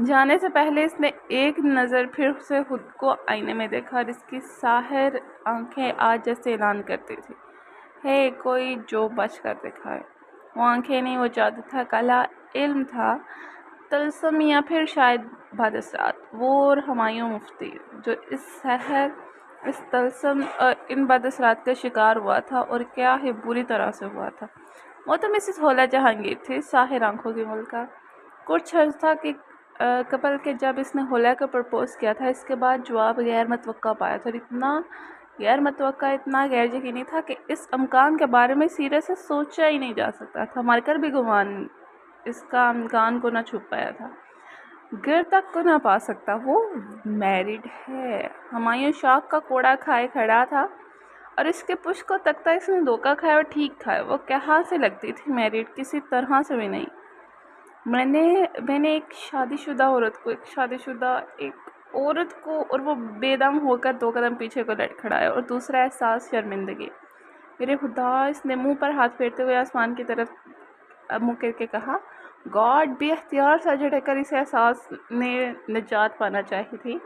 جانے سے پہلے اس نے ایک نظر پھر سے خود کو آئینے میں دیکھا اور اس کی ساحر آنکھیں آج جیسے اعلان کرتی تھی، ہے کوئی جو بچ کر دکھائے۔ وہ آنکھیں نہیں، وہ جادو تھا، کلا، علم تھا، طلسم یا پھر شاید بادثرات۔ وہ اور ہمایوں مفتی جو اس سحر، اس طلسم اور ان بادثرات کا شکار ہوا تھا، اور کیا ہی بری طرح سے ہوا تھا۔ وہ تو مسز ہولا جہانگیر تھی، ساحر آنکھوں کی ملکہ۔ کچھ عرصہ کے قبل کہ جب اس نے ہولا کو پرپوز کیا تھا، اس کے بعد جواب غیر متوقع پایا تھا، اور اتنا غیر متوقع، اتنا غیر یقینی تھا کہ اس امکان کے بارے میں سیرت سے سوچا ہی نہیں جا سکتا تھا۔ مر کر بھی گمان اس کا امکان کو نہ چھپ پایا تھا، گر تک کو نہ پا سکتا۔ وہ میرڈ ہے۔ ہمایوں شاخ کا کوڑا کھائے کھڑا تھا، اور اس کے پشت کو تکتا اس نے دھوکہ کھایا اور ٹھیک کھایا۔ وہ کہاں سے لگتی تھی میرڈ؟ کسی طرح سے بھی نہیں۔ میں نے ایک شادی شدہ عورت کو اور وہ بے دم ہو کر 2 قدم پیچھے کو لٹ کھڑایا، اور دوسرا احساس شرمندگی۔ میرے خدا! اس نے منہ پر ہاتھ پھیرتے ہوئے آسمان کی طرف منہ کر کے کہا۔ گاڈ! بے اختیار سر جھٹک کر اسے احساس نے نجات پانا چاہی تھی،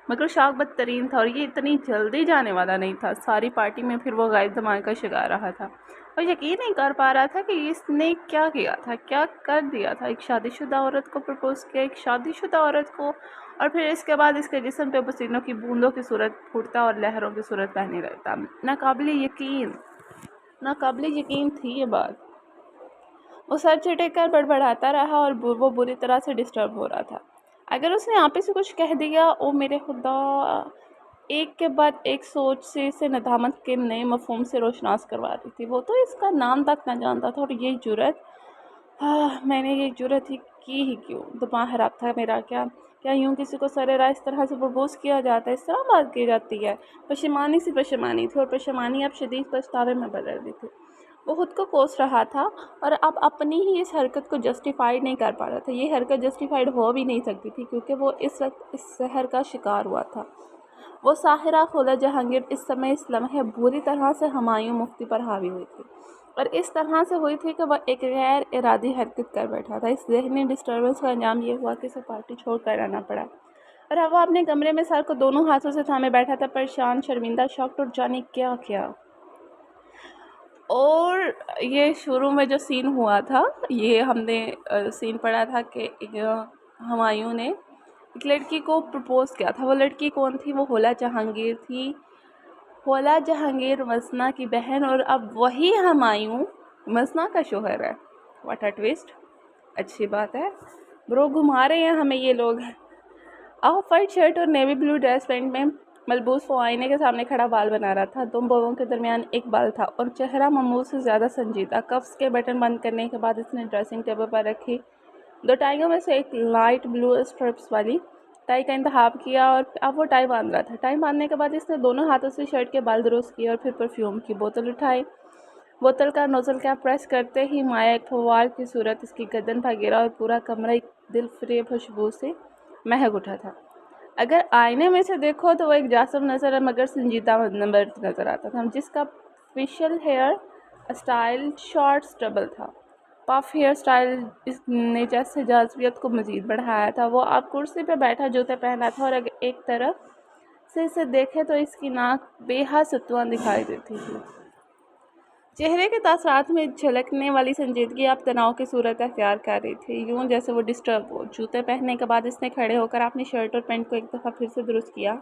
مگر شاخ بدترین تھا، اور یہ اتنی جلدی جانے والا نہیں تھا۔ ساری پارٹی میں پھر وہ غائب دھماکے کا شکار رہا تھا، اور یقین نہیں کر پا رہا تھا کہ اس نے کیا کیا تھا، کیا کر دیا تھا۔ ایک شادی شدہ عورت کو پرپوز کیا، ایک شادی شدہ عورت کو، اور پھر اس کے بعد اس کے جسم پہ پسینوں کی بوندوں کی صورت پھوٹتا اور لہروں کی صورت پہننے لگتا۔ ناقابل یقین تھی یہ بات۔ وہ سر چٹک کر بڑبڑاتا رہا، اور وہ بری طرح سے ڈسٹرب ہو رہا تھا۔ اگر اس نے آپے سے کچھ کہہ دیا، او میرے خدا! ایک کے بعد ایک سوچ سے اسے ندامت کے نئے مفہوم سے روشناس کروا دی تھی۔ وہ تو اس کا نام تک نہ جانتا تھا، اور یہ جرأت، میں نے یہ جرأت کی کیوں؟ دماغ خراب تھا میرا کیا یوں کسی کو سرِ راہ اس طرح سے پرپوز کیا جاتا ہے، اس طرح بات کی جاتی ہے؟ پشیمانی سی پشیمانی تھی، اور پشیمانی اب شدید پچھتاوے میں بدل گئی تھی۔ وہ خود کو کوس رہا تھا، اور اب اپنی ہی اس حرکت کو جسٹیفائیڈ نہیں کر پا رہا تھا۔ یہ حرکت جسٹیفائیڈ ہو بھی نہیں سکتی تھی، کیونکہ وہ اس وقت اس سحر کا شکار ہوا تھا۔ وہ ساحرہ ہولا جہانگیر اس سمے اس لمحے بری طرح سے ہمایوں مفتی پر حاوی ہوئی تھی، اور اس طرح سے ہوئی تھی کہ وہ ایک غیر ارادی حرکت کر بیٹھا تھا۔ اس ذہنی ڈسٹربنس کا انجام یہ ہوا کہ اسے پارٹی چھوڑ کر آنا پڑا، اور اب وہ اپنے کمرے میں سر کو دونوں ہاتھوں سے تھامے بیٹھا تھا، پریشان، شرمندہ، شاکڈ، اور جانے کیا۔ اور یہ شروع میں جو سین ہوا تھا، یہ ہم نے سین پڑھا تھا کہ ہمایوں نے ایک لڑکی کو پرپوز کیا تھا۔ وہ لڑکی کون تھی؟ وہ ہولا جہانگیر تھی۔ ہولا جہانگیر مثنیٰ کی بہن، اور اب وہی ہمایوں مثنیٰ کا شوہر ہے۔ What a twist! اچھی بات ہے، برو گھما رہے ہیں ہمیں یہ لوگ۔ آف وائٹ شرٹ اور نیوی بلو ڈریس پینٹ میں ملبوس وہ آئینے کے سامنے کھڑا بال بنا رہا تھا۔ 2 بولوں کے درمیان ایک بال تھا، اور چہرہ معمول سے زیادہ سنجیدہ۔ کفس کے بٹن بند کرنے کے بعد اس نے ڈریسنگ ٹیبل پر رکھی 2 ٹائیوں میں سے ایک لائٹ بلو اسٹرپس والی ٹائی کا انتخاب کیا، اور اب وہ ٹائی باندھ رہا تھا۔ ٹائی باندھنے کے بعد اس نے دونوں ہاتھوں سے شرٹ کے بال درست کیے، اور پھر پرفیوم کی بوتل اٹھائی۔ بوتل کا نوزل کیپ پریس کرتے ہی مایا ایک فوار کی صورت اس کی گردن پر گرا، اور پورا کمرہ ایک دل فریب خوشبو سے مہک اٹھا تھا۔ اگر آئینے میں سے دیکھو تو وہ ایک جاسم نظر مگر سنجیدہ مرد نظر آتا تھا، جس کا facial hair style short stubble تھا۔ پف ہیئر اسٹائل اس نے جیسے جاذبیت کو مزید بڑھایا تھا۔ وہ اب کرسی پہ بیٹھا جوتے پہنا تھا، اور اگر ایک طرف سے اسے دیکھے تو اس کی ناک بے حد ستون دکھائی دیتی تھی۔ چہرے کے تاثرات میں جھلکنے والی سنجیدگی اب تناؤ کی صورت اختیار کر رہی تھی، یوں جیسے وہ ڈسٹرب ہو۔ جوتے پہننے کے بعد اس نے کھڑے ہو کر اپنی شرٹ اور پینٹ کو ایک دفعہ پھر سے درست کیا،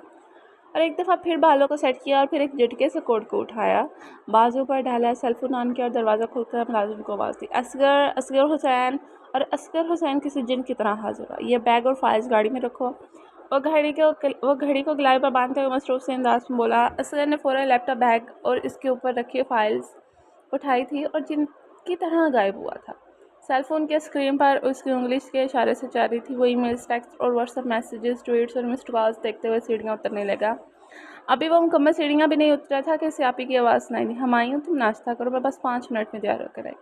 اور ایک دفعہ پھر بالوں کو سیٹ کیا، اور پھر ایک جھٹکے سے کوٹ کو اٹھایا، بازو پر ڈالا، سیل فون آن کیا، اور دروازہ کھول کر ملازم کو آواز دی، اصغر حسین! اور اصغر حسین کسی جن کی طرح حاضر ہوا۔ یہ بیگ اور فائلز گاڑی میں رکھو۔ وہ گھڑی کو گلائی پر باندھتے ہوئے مصروف سے انداز میں بولا۔ اصغر نے فوراً لیپ ٹاپ بیگ اور اس کے اوپر رکھی فائلز اٹھائی تھی، اور جن کی طرح غائب ہوا تھا۔ سیل فون کے اسکرین پر اس کی انگلی کے اشارے سے جاری تھی۔ وہ ای میلز، ٹیکسٹ اور واٹس ایپ میسیجز، ٹویٹس اور مسڈ کالز دیکھتے ہوئے سیڑھیاں اترنے لگا۔ ابھی وہ مکمل سیڑھیاں بھی نہیں اترا تھا کہ سیاپی کی آواز سنائی دی۔ ہمایوں، تم ناشتہ کرو، میں بس 5 منٹ میں تیار ہو کر آئی۔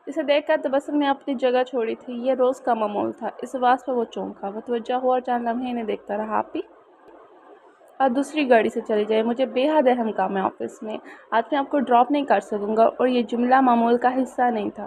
اسے دیکھ کر تبسم نے اپنی جگہ چھوڑی تھی۔ یہ روز کا معمول تھا۔ اس آواز پر وہ چونکا، متوجہ ہوا، اور چند لمحے انہیں دیکھتا رہا۔ آپی اب دوسری گاڑی سے چلی جائے، مجھے بے حد اہم کام ہے آفس میں، آج میں آپ کو ڈراپ نہیں کر سکوں گا۔ اور یہ جملہ معمول کا حصہ نہیں تھا۔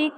1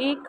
1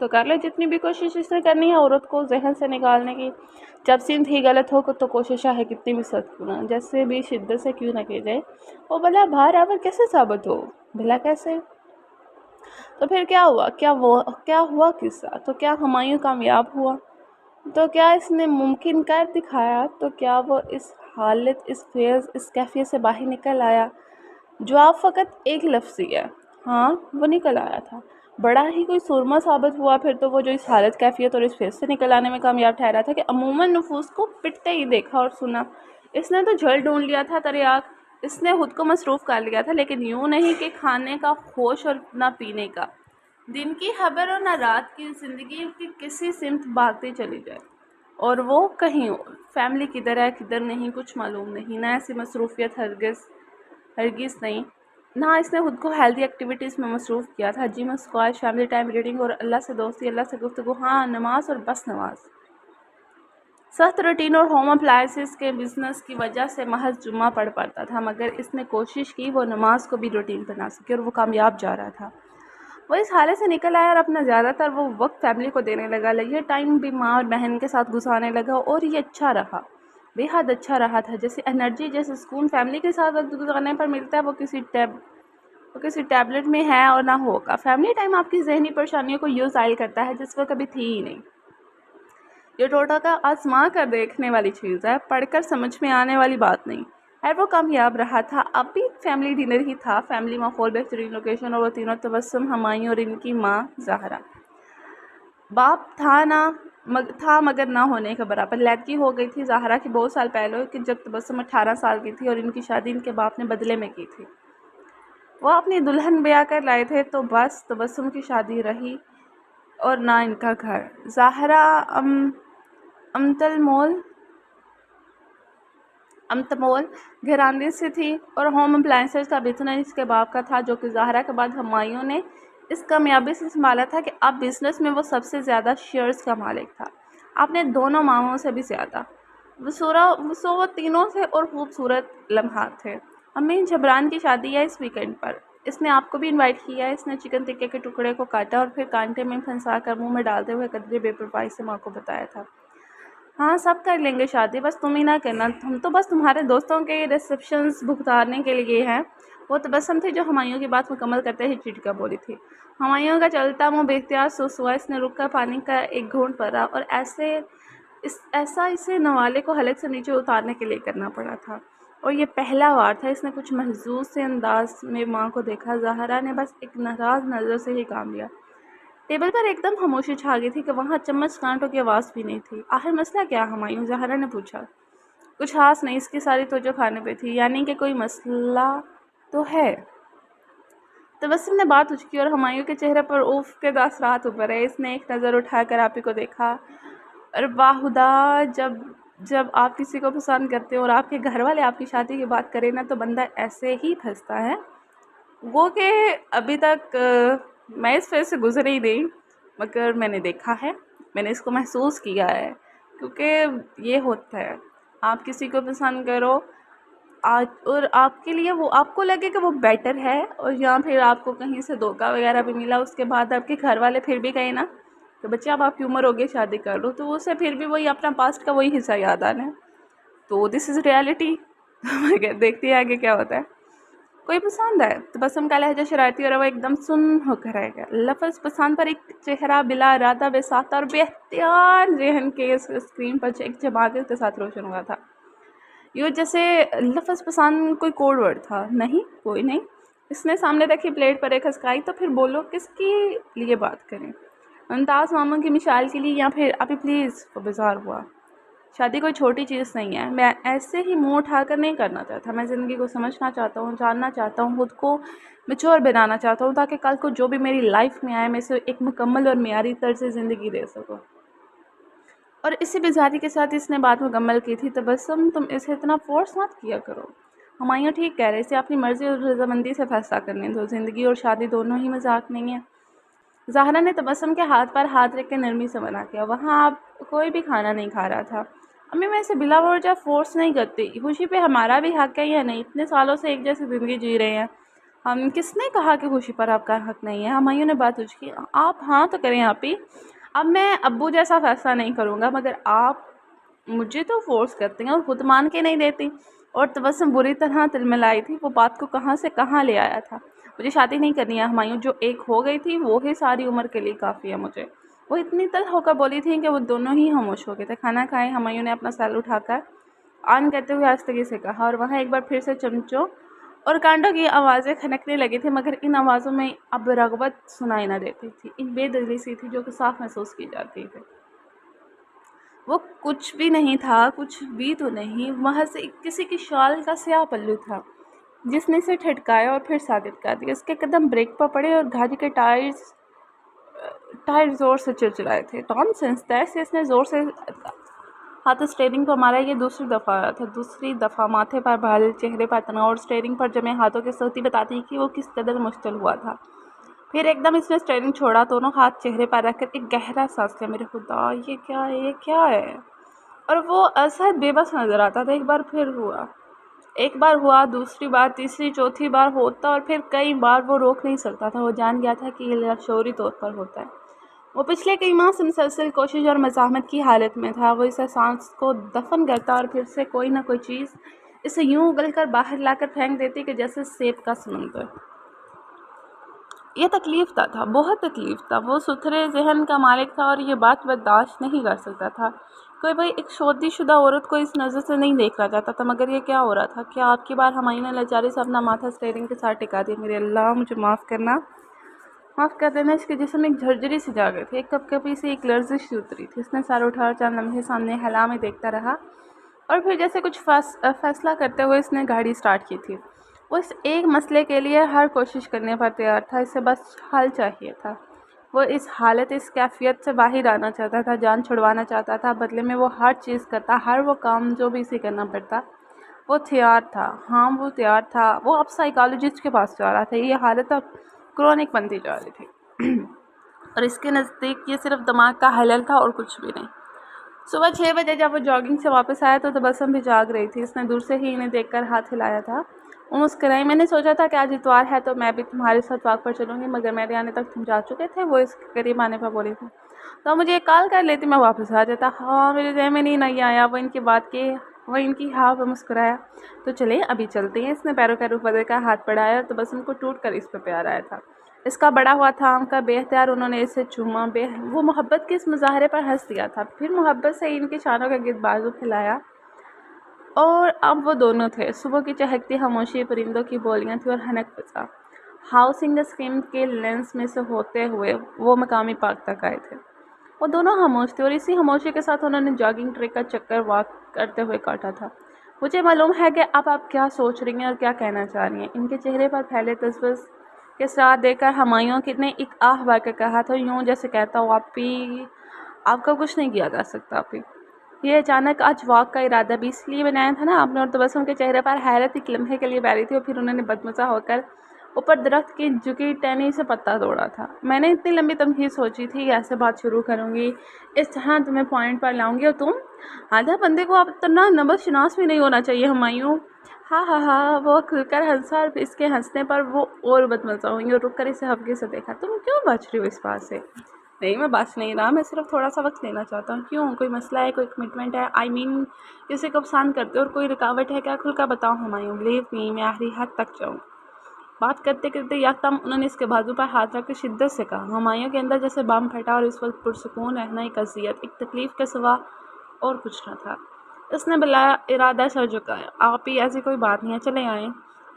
تو کر لے جتنی بھی کوشش اس نے کرنی ہے عورت کو ذہن سے نکالنے کی. جب سمت ہی غلط ہو تو کوششیں ہے کتنی بھی سخت کیوں نہ جیسے بھی شدت سے کیوں نہ کی جائے وہ بھلا برابر کیسے ثابت ہو، بھلا کیسے. تو پھر کیا ہوا، کیا ہوا قصہ، تو کیا ہمایوں کامیاب ہوا، تو کیا اس نے ممکن کر دکھایا، تو کیا وہ اس حالت، اس فیض، اس کیفیت سے باہر نکل آیا. جواب فقط ایک لفظی ہے، ہاں وہ نکل آیا تھا. بڑا ہی کوئی سرما ثابت ہوا پھر تو وہ جو اس حالت، کیفیت اور اس فیض سے نکل آنے میں کامیاب ٹھہرا تھا کہ عموماً نفوس کو پٹتے ہی دیکھا اور سنا. اس نے تو جھل ڈھونڈ لیا تھا تریاک، اس نے خود کو مصروف کر لیا تھا، لیکن یوں نہیں کہ کھانے کا ہوش اور نہ پینے کا، دن کی خبر اور نہ رات کی، زندگی کی کسی سمت بھاگتے چلی جائے. اور وہ کہیں اور، فیملی کدھر ہے کدھر نہیں کچھ معلوم نہیں، نہ ایسی مصروفیت ہرگز نہیں. نہ اس نے خود کو ہیلتھی ایکٹیویٹیز میں مصروف کیا تھا، جم، اسکواش، فیملی ٹائم، ریڈنگ اور اللہ سے دوستی، اللہ سے گفتگو، ہاں نماز اور بس نماز. سخت روٹین اور ہوم اپلائنسز کے بزنس کی وجہ سے محض جمعہ پڑھ پاتا تھا، مگر اس نے کوشش کی وہ نماز کو بھی روٹین بنا سکے اور وہ کامیاب جا رہا تھا. وہ اس حالت سے نکل آیا اور اپنا زیادہ تر وہ وقت فیملی کو دینے لگا. یہ ٹائم بھی ماں اور بہن کے ساتھ گزارنے لگا اور یہ اچھا رہا، بے حد اچھا رہا تھا. جیسے انرجی، جیسے سکون فیملی کے ساتھ وقت گزارنے پر ملتا ہے وہ کسی ٹیبلٹ میں ہے اور نہ ہوگا. فیملی ٹائم آپ کی ذہنی پریشانیوں کو یوں زائل کرتا ہے جس وہ کبھی تھی ہی نہیں. یہ ٹوٹا کا آزما کر دیکھنے والی چیز ہے، پڑھ کر سمجھ میں آنے والی بات نہیں ہے. وہ کامیاب رہا تھا. اب بھی فیملی ڈنر ہی تھا، فیملی ماحول، بہترین لوکیشن اور وہ تینوں تبسم، ہمایوں اور ان کی ماں زہرا. باپ تھا مگر نہ ہونے کے برابر. لیدگی ہو گئی تھی زہرا کی بہت سال پہلے کہ جب تبسم 18 سال کی تھی اور ان کی شادی ان کے باپ نے بدلے میں کی تھی. وہ اپنی دلہن بیاہ کر لائے تھے تو بس تبسم کی شادی رہی اور نہ ان کا گھر. زہرا امتمول گھرانے سے تھی اور ہوم اپلائنسز کا بزنس اس کے باپ کا تھا، جو کہ زہرا کے بعد ہمایوں نے اس کامیابی سے سنبھالا تھا کہ اب بزنس میں وہ سب سے زیادہ شیئرز کا مالک تھا، اپنے دونوں ماموں سے بھی زیادہ. وہ تینوں سے اور خوبصورت لمحات تھے. امی جبران کی شادی ہے اس ویکنڈ پر، اس نے آپ کو بھی انوائٹ کیا ہے. اس نے چکن ٹکے کے ٹکڑے کو کاٹا اور پھر کانٹے میں پھنسا کر منہ میں ڈالتے ہوئے قدرے بے پرواہی سے ماں کو بتایا تھا. ہاں سب کر لیں گے شادی، بس تم ہی نہ کرنا، ہم تو بس تمہارے دوستوں کے ریسیپشنز بھگتانے کے لیے ہیں. وہ تبسم تھی جو ہمایوں کی بات مکمل کرتے ہی چٹکا بولی تھی. ہمایوں کا چلتا منہ بے اختیار سوس ہوا. اس نے رک کر پانی کا ایک گھونٹ بھرا اور ایسا اسے نوالے کو حلق سے نیچے اتارنے کے لیے کرنا پڑا تھا. اور یہ پہلا بار تھا اس نے کچھ محظوظ سے انداز میں ماں کو دیکھا. زہرا نے بس ایک ناراض نظر سے ہی کام لیا. ٹیبل پر ایک دم خاموشی چھا گئی تھی کہ وہاں چمچ کانٹوں کی آواز بھی نہیں تھی. آخر مسئلہ کیا ہمایوں؟ زہرا نے پوچھا. کچھ خاص نہیں، اس کی ساری توجہ کھانے پہ تھی. یعنی کہ کوئی مسئلہ تو ہے؟ تبسم نے بات اچکی اور ہمایوں کے چہرے پر اوف کے اثرات ابھر آئے. اس نے ایک نظر اٹھا کر آپی کو دیکھا. اور باہدا، جب آپ کسی کو پسند کرتے ہو اور آپ کے گھر والے آپ کی شادی کی بات کریں نا تو بندہ ایسے ہی پھنستا ہے. وہ کہ ابھی تک میں اس فیز سے گزر ہی نہیں، مگر میں نے دیکھا ہے، میں نے اس کو محسوس کیا ہے. کیونکہ یہ ہوتا ہے، آپ کسی کو پسند کرو اور آپ کے لیے وہ آپ کو لگے کہ وہ بیٹر ہے، اور یا پھر آپ کو کہیں سے دھوکہ وغیرہ بھی ملا، اس کے بعد آپ کے گھر والے پھر بھی کہیں نا کہ بچے اب آپ کی عمر ہوگی شادی کر لو، تو اسے پھر بھی وہی اپنا پاسٹ کا وہی حصہ یاد آنا ہے. تو دس از ریالٹی. دیکھتی ہے آگے کیا ہوتا ہے. کوئی پسند ہے؟ تبسم کا لہجہ شرارتی اور وہ ایک دم سن ہو کر رہ گیا. لفظ پسند پر ایک چہرہ بلا ارادہ بے ساختہ اور بے اختیار ذہن کے اسکرین پر ایک جماغت کے ساتھ روشن ہوا تھا. یوں جیسے لفظ پسند کوئی کوڈ ورڈ تھا. نہیں، کوئی نہیں. اس نے سامنے رکھی پلیٹ پر ایک ہسکائی. تو پھر بولو کس کے لیے بات کریں؟ ممتاز ماموں کی مثال کے لیے یا پھر ابھی پلیز؟ وہ بیزار ہوا. شادی کوئی چھوٹی چیز نہیں ہے. میں ایسے ہی منہ اٹھا کر نہیں کرنا چاہتا. میں زندگی کو سمجھنا چاہتا ہوں، جاننا چاہتا ہوں، خود کو میچور بنانا چاہتا ہوں تاکہ کل کو جو بھی میری لائف میں آئے میں اسے ایک مکمل اور معیاری طرز زندگی دے سکوں. اور اسی بیزاری کے ساتھ اس نے بات مکمل کی تھی. تبسم تم اسے اتنا فورس مت کیا کرو. ہمایوں ٹھیک کہہ رہے، اسے اپنی مرضی اور رضامندی سے فیصلہ کرنے دو. زندگی اور شادی دونوں ہی مذاق نہیں ہے. زہرا نے تبسم کے ہاتھ پر ہاتھ رکھ کے نرمی سے منع کیا. وہاں اب کوئی بھی کھانا نہیں کھا رہا تھا. امی میں اسے بلا وجہ فورس نہیں کرتی. خوشی پہ ہمارا بھی حق ہے یا نہیں؟ اتنے سالوں سے ایک جیسی زندگی جی رہے ہیں. ہم کس نے کہا کہ خوشی پر آپ کا حق نہیں ہے؟ ہمایوں نے بات پوچھ کی. آپ ہاں تو کریں آپ ہی. اب میں ابو جیسا فیصلہ نہیں کروں گا، مگر آپ مجھے تو فورس کرتے ہیں اور خود مان کے نہیں دیتی. اور تبسم بری طرح تل میں لائی تھی. وہ بات کو کہاں سے کہاں لے آیا تھا. مجھے شادی نہیں کرنی ہے ہمایوں، جو ایک ہو گئی تھی وہ ہی ساری عمر کے لیے کافی ہے مجھے. وہ اتنی تلخ ہو کر بولی تھی کہ وہ دونوں ہی خاموش ہو گئے تھے. کھانا کھائے. ہمایوں نے اپنا سر اٹھا کر آن کرتے ہوئے آہستگی سے کہا، اور وہاں ایک بار پھر سے چمچوں اور کانڈوں کی آوازیں کھنکنے لگی تھی، مگر ان آوازوں میں اب رغبت سنائی نہ دیتی تھی. ایک بے دلی سی تھی جو کہ صاف محسوس کی جاتی تھی. وہ کچھ بھی نہیں تھا، کچھ بھی تو نہیں، محض کسی کی شال کا سیاہ پلو تھا جس نے اسے ٹھٹکایا اور پھر ثابت کر دیا. اس کے قدم بریک پر پڑے اور گاڑی کے ٹائر زور سے چرچرائے تھے. ٹام سینس طے سے اس نے زور سے ہاتھ اسٹیئرنگ پر مارا. یہ دوسری دفعہ آیا تھا. دوسری دفعہ ماتھے پر بال، چہرے پر تناؤ اور اسٹیئرنگ پر جمے ہاتھوں کی سختی بتاتی کہ وہ کس قدر مشتعل ہوا تھا. پھر ایک دم اس نے اسٹیئرنگ چھوڑا، دونوں ہاتھ چہرے پر رکھ کر ایک گہرا سانس لیا. میرے خدا، یہ کیا ہے، یہ کیا ہے؟ اور وہ اسد بے بس نظر آتا تھا. ایک بار ہوا، دوسری بار، تیسری، چوتھی بار ہوتا اور پھر کئی بار وہ روک نہیں سکتا تھا. وہ جان گیا تھا کہ یہ لاشعوری طور پر ہوتا ہے. وہ پچھلے کئی ماہ سے مسلسل کوشش اور مزاحمت کی حالت میں تھا. وہ اس احساس کو دفن کرتا اور پھر سے کوئی نہ کوئی چیز اسے یوں اگل کر باہر لا کر پھینک دیتی کہ جیسے سیب کا سمندر. یہ تکلیف دہ تھا، بہت تکلیف دہ. وہ ستھرے ذہن کا مالک تھا اور یہ بات برداشت نہیں کر سکتا تھا. کوئی بھائی ایک شادی شدہ عورت کو اس نظر سے نہیں دیکھنا چاہتا تھا. مگر یہ کیا ہو رہا تھا؟ کیا آپ کی بار ہمایوں نے لاچاری سے اپنا ماتھا اسٹیئرنگ کے ساتھ ٹکا دیا. میرے اللہ، مجھے معاف کر دینا. اس کے جسم ایک جھرجری سی جا گئی تھی. ایک کپ کپی سے ایک لرزش سی اتری تھی. اس نے سر اٹھا اور چند لمحے سامنے ہلا میں دیکھتا رہا اور پھر جیسے کچھ فیصلہ کرتے ہوئے اس نے گاڑی سٹارٹ کی تھی. وہ اس ایک مسئلے کے لیے ہر کوشش کرنے پر تیار تھا. اسے بس حل چاہیے تھا. وہ اس حالت، اس کیفیت سے باہر آنا چاہتا تھا، جان چھڑوانا چاہتا تھا. بدلے میں وہ ہر چیز کرتا، ہر وہ کام جو بھی اسے کرنا پڑتا. وہ تیار تھا. ہاں، وہ تیار تھا. وہ اب سائیکالوجسٹ کے پاس جا رہا تھا. یہ حالت اب کرونک بنتی جا رہی تھی اور اس کے نزدیک یہ صرف دماغ کا خلل تھا اور کچھ بھی نہیں. صبح 6 بجے جب وہ جاگنگ سے واپس آیا تو تبسم بھی جاگ رہی تھی. اس نے دور سے ہی انہیں دیکھ کر ہاتھ ہلایا تھا. وہ مسکرائی. میں نے سوچا تھا کہ آج اتوار ہے تو میں بھی تمہارے ساتھ واک پر چلوں گی، مگر میرے آنے تک تم جا چکے تھے. وہ اس کے قریب آنے پر بولی تھی. تو مجھے ایک کال کر لیتی، میں واپس آ جاتا. ہاں، میرے ذہن میں نہیں آیا. وہ ان کی ہاں پہ مسکرایا. تو چلیں ابھی چلتے ہیں. اس نے پیروں کا رخ بدل کر ہاتھ بڑھایا اور تبسم کو ٹوٹ کر اس پہ پیار آیا تھا. اس کا بڑا ہوا تھا کا بے اختیار انہوں نے اسے چوما. وہ محبت کے اس مظاہرے پر ہنس دیا تھا. پھر محبت سے ان کے شانوں کا گرد بازو پھیلایا اور اب وہ دونوں تھے. صبح کی چہکتی خاموشی، پرندوں کی بولیاں تھیں اور حنک فضا. ہاؤسنگ اسکیم کے لینس میں سے ہوتے ہوئے وہ مقامی پارک تک آئے تھے. وہ دونوں خاموش تھے اور اسی خاموشی کے ساتھ انہوں نے جاگنگ ٹریک کا چکر واک کرتے ہوئے کاٹا تھا. مجھے معلوم ہے کہ اب آپ کیا سوچ رہی ہیں اور کیا کہنا چاہ رہی ہیں. ان کے چہرے پر پھیلے تصویر کے ساتھ دیکھ کر ہمایوں نے ایک آہ بھر کر کہا تھا، یوں جیسے کہتا ہو آپ کا کچھ نہیں کیا جا سکتا. یہ اچانک آج واک کا ارادہ بھی اس لیے بنایا تھا نا آپ نے؟ اور تبسم کے چہرے پر حیرت ایک لمحے کے لیے بیٹھی تھی اور پھر انہوں نے بدمزہ ہو کر اوپر درخت کی جھکی ٹہنی سے پتا توڑا تھا. میں نے اتنی لمبی تمہید سوچی تھی، ایسے بات شروع کروں گی، اس طرح تمہیں پوائنٹ پر لاؤں گی، اور تم آدھا بندے کو اب اتنا نمبر شناس بھی نہیں ہونا چاہیے ہمایوں. ہاں وہ کھل کر ہنسا اور اس کے ہنسنے پر وہ اور بدمزہ ہوئی اور رک کر اسے ہفگے سے دیکھا. تم کیوں بچ رہی ہو اس بات سے؟ نہیں، میں بچ نہیں رہا. میں صرف تھوڑا سا وقت لینا چاہتا ہوں. کیوں؟ کوئی مسئلہ ہے؟ کوئی کمٹمنٹ ہے؟ کسی کو پسند کرتے اور کوئی رکاوٹ ہے کیا؟ کھل کر بتاؤ ہمایوں. بلیو می، میں آخری حد تک جاؤں. بات کرتے کرتے یکدم انہوں نے اس کے بازو پر ہاتھ رکھ کے شدت سے کہا. ہمایوں کے اندر جیسے بم پھٹا اور اس وقت پرسکون رہنا ایک اذیت، ایک تکلیف کے سوا اور کچھ نہ تھا. اس نے بلا ارادہ سر جھکایا. آپ ہی، ایسی کوئی بات نہیں ہے، چلے آئیں.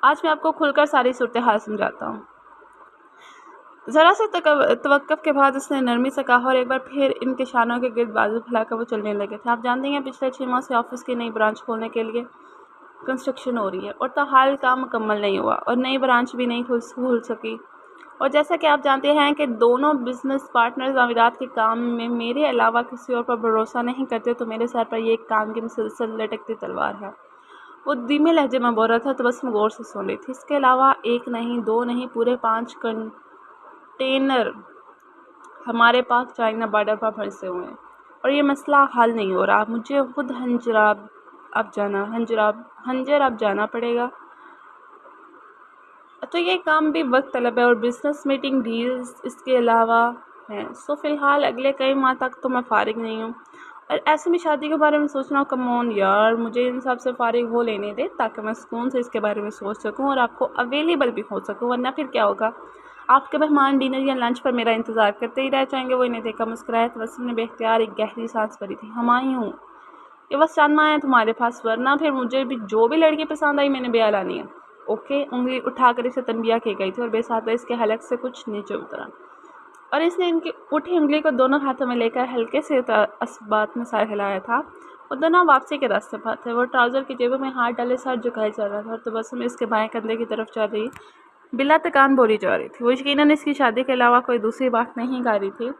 آج میں آپ کو کھل کر ساری صورتحال سمجھاتا ہوں. ذرا سے توقف کے بعد اس نے نرمی سے کہا اور ایک بار پھر ان کے شانوں کے گرد بازو پھیلا کر وہ چلنے لگے تھے. آپ جانتے ہیں پچھلے 6 ماہ سے آفس کی نئی برانچ کھولنے کے لیے کنسٹرکشن ہو رہی ہے اور تاحال کام مکمل نہیں ہوا اور نئی برانچ بھی نہیں کھل سکی. اور جیسا کہ آپ جانتے ہیں کہ دونوں بزنس پارٹنرز تعمیرات کے کام میں میرے علاوہ کسی اور پر بھروسہ نہیں کرتے، تو میرے سر پر یہ ایک کام کی مسلسل لٹکتی تلوار ہے. وہ دھیمے لہجے میں بول رہا تھا. تبسم غور سے سن رہی تھی. اس کے علاوہ 1 نہیں 2 نہیں، پورے 5 کنٹینر ہمارے پاک چائنا بارڈر پر پھنسے ہوئے ہیں اور یہ مسئلہ حل نہیں ہو رہا. مجھے خود ہنجر اب جانا پڑے گا. تو یہ کام بھی وقت طلب ہے اور بزنس میٹنگ ڈیلز اس کے علاوہ ہیں. سو فی الحال اگلے کئی ماہ تک تو میں فارغ نہیں ہوں، اور ایسے میں شادی کے بارے میں سوچنا کم آن یار، مجھے ان سب سے فارغ ہو لینے دے تاکہ میں سکون سے اس کے بارے میں سوچ سکوں اور آپ کو اویلیبل بھی ہو سکوں، ورنہ پھر کیا ہوگا، آپ کے مہمان ڈنر یا لنچ پر میرا انتظار کرتے ہی رہ جائیں گے. وہ انہیں دیکھا مسکرایا. تبسم نے بے اختیار ایک گہری سانس بھری تھی. ہمایوں یہ بس چند ماہ ہیں تمہارے پاس، ورنہ پھر مجھے بھی جو بھی لڑکی پسند آئی میں نے بیاہ لانی ہے. اوکے. انگلی اٹھا کر اسے تنبیہ کی گئی تھی اور بے ساتھ اس کے حلق سے کچھ نیچے اترا، اور اس نے ان کی اٹھی انگلی کو دونوں ہاتھوں میں لے کر ہلکے سے اسبات میں سر ہلایا تھا. وہ دونوں واپسی کے راستے پر تھے. وہ ٹراؤزر کی جیبوں میں ہاتھ ڈالے سر جھکائے چل رہا تھا، اور تبسم اس کے بائیں کندھے کی طرف چل رہی بلا تکان بولی جا رہی تھی. وہ یقیناً اس کی شادی کے علاوہ کوئی دوسری بات نہیں کر رہی تھی.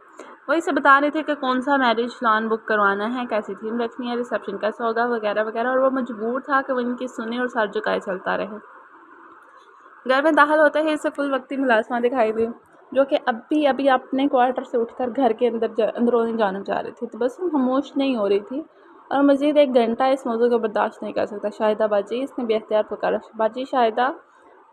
وہ اسے بتا رہے تھے کہ کون سا میرج پلان بک کروانا ہے، کیسی تھیم رکھنی ہے، ریسیپشن کیسا ہوگا، وغیرہ وغیرہ، اور وہ مجبور تھا کہ وہ ان کی سنے اور سر جھکائے چلتا رہے. گھر میں داخل ہوتے ہی اسے فل وقتی ملازمہ دکھائی دی جو کہ ابھی اپنے کوارٹر سے اٹھ کر گھر کے اندرونی جانب جا رہی تھی. تبسم خاموش نہیں ہو رہی تھی اور مزید ایک گھنٹہ اس موضوع کو برداشت نہیں کر سکتا. شاہدہ باجی، اس نے بے اختیار پکارا. باجی شاہدہ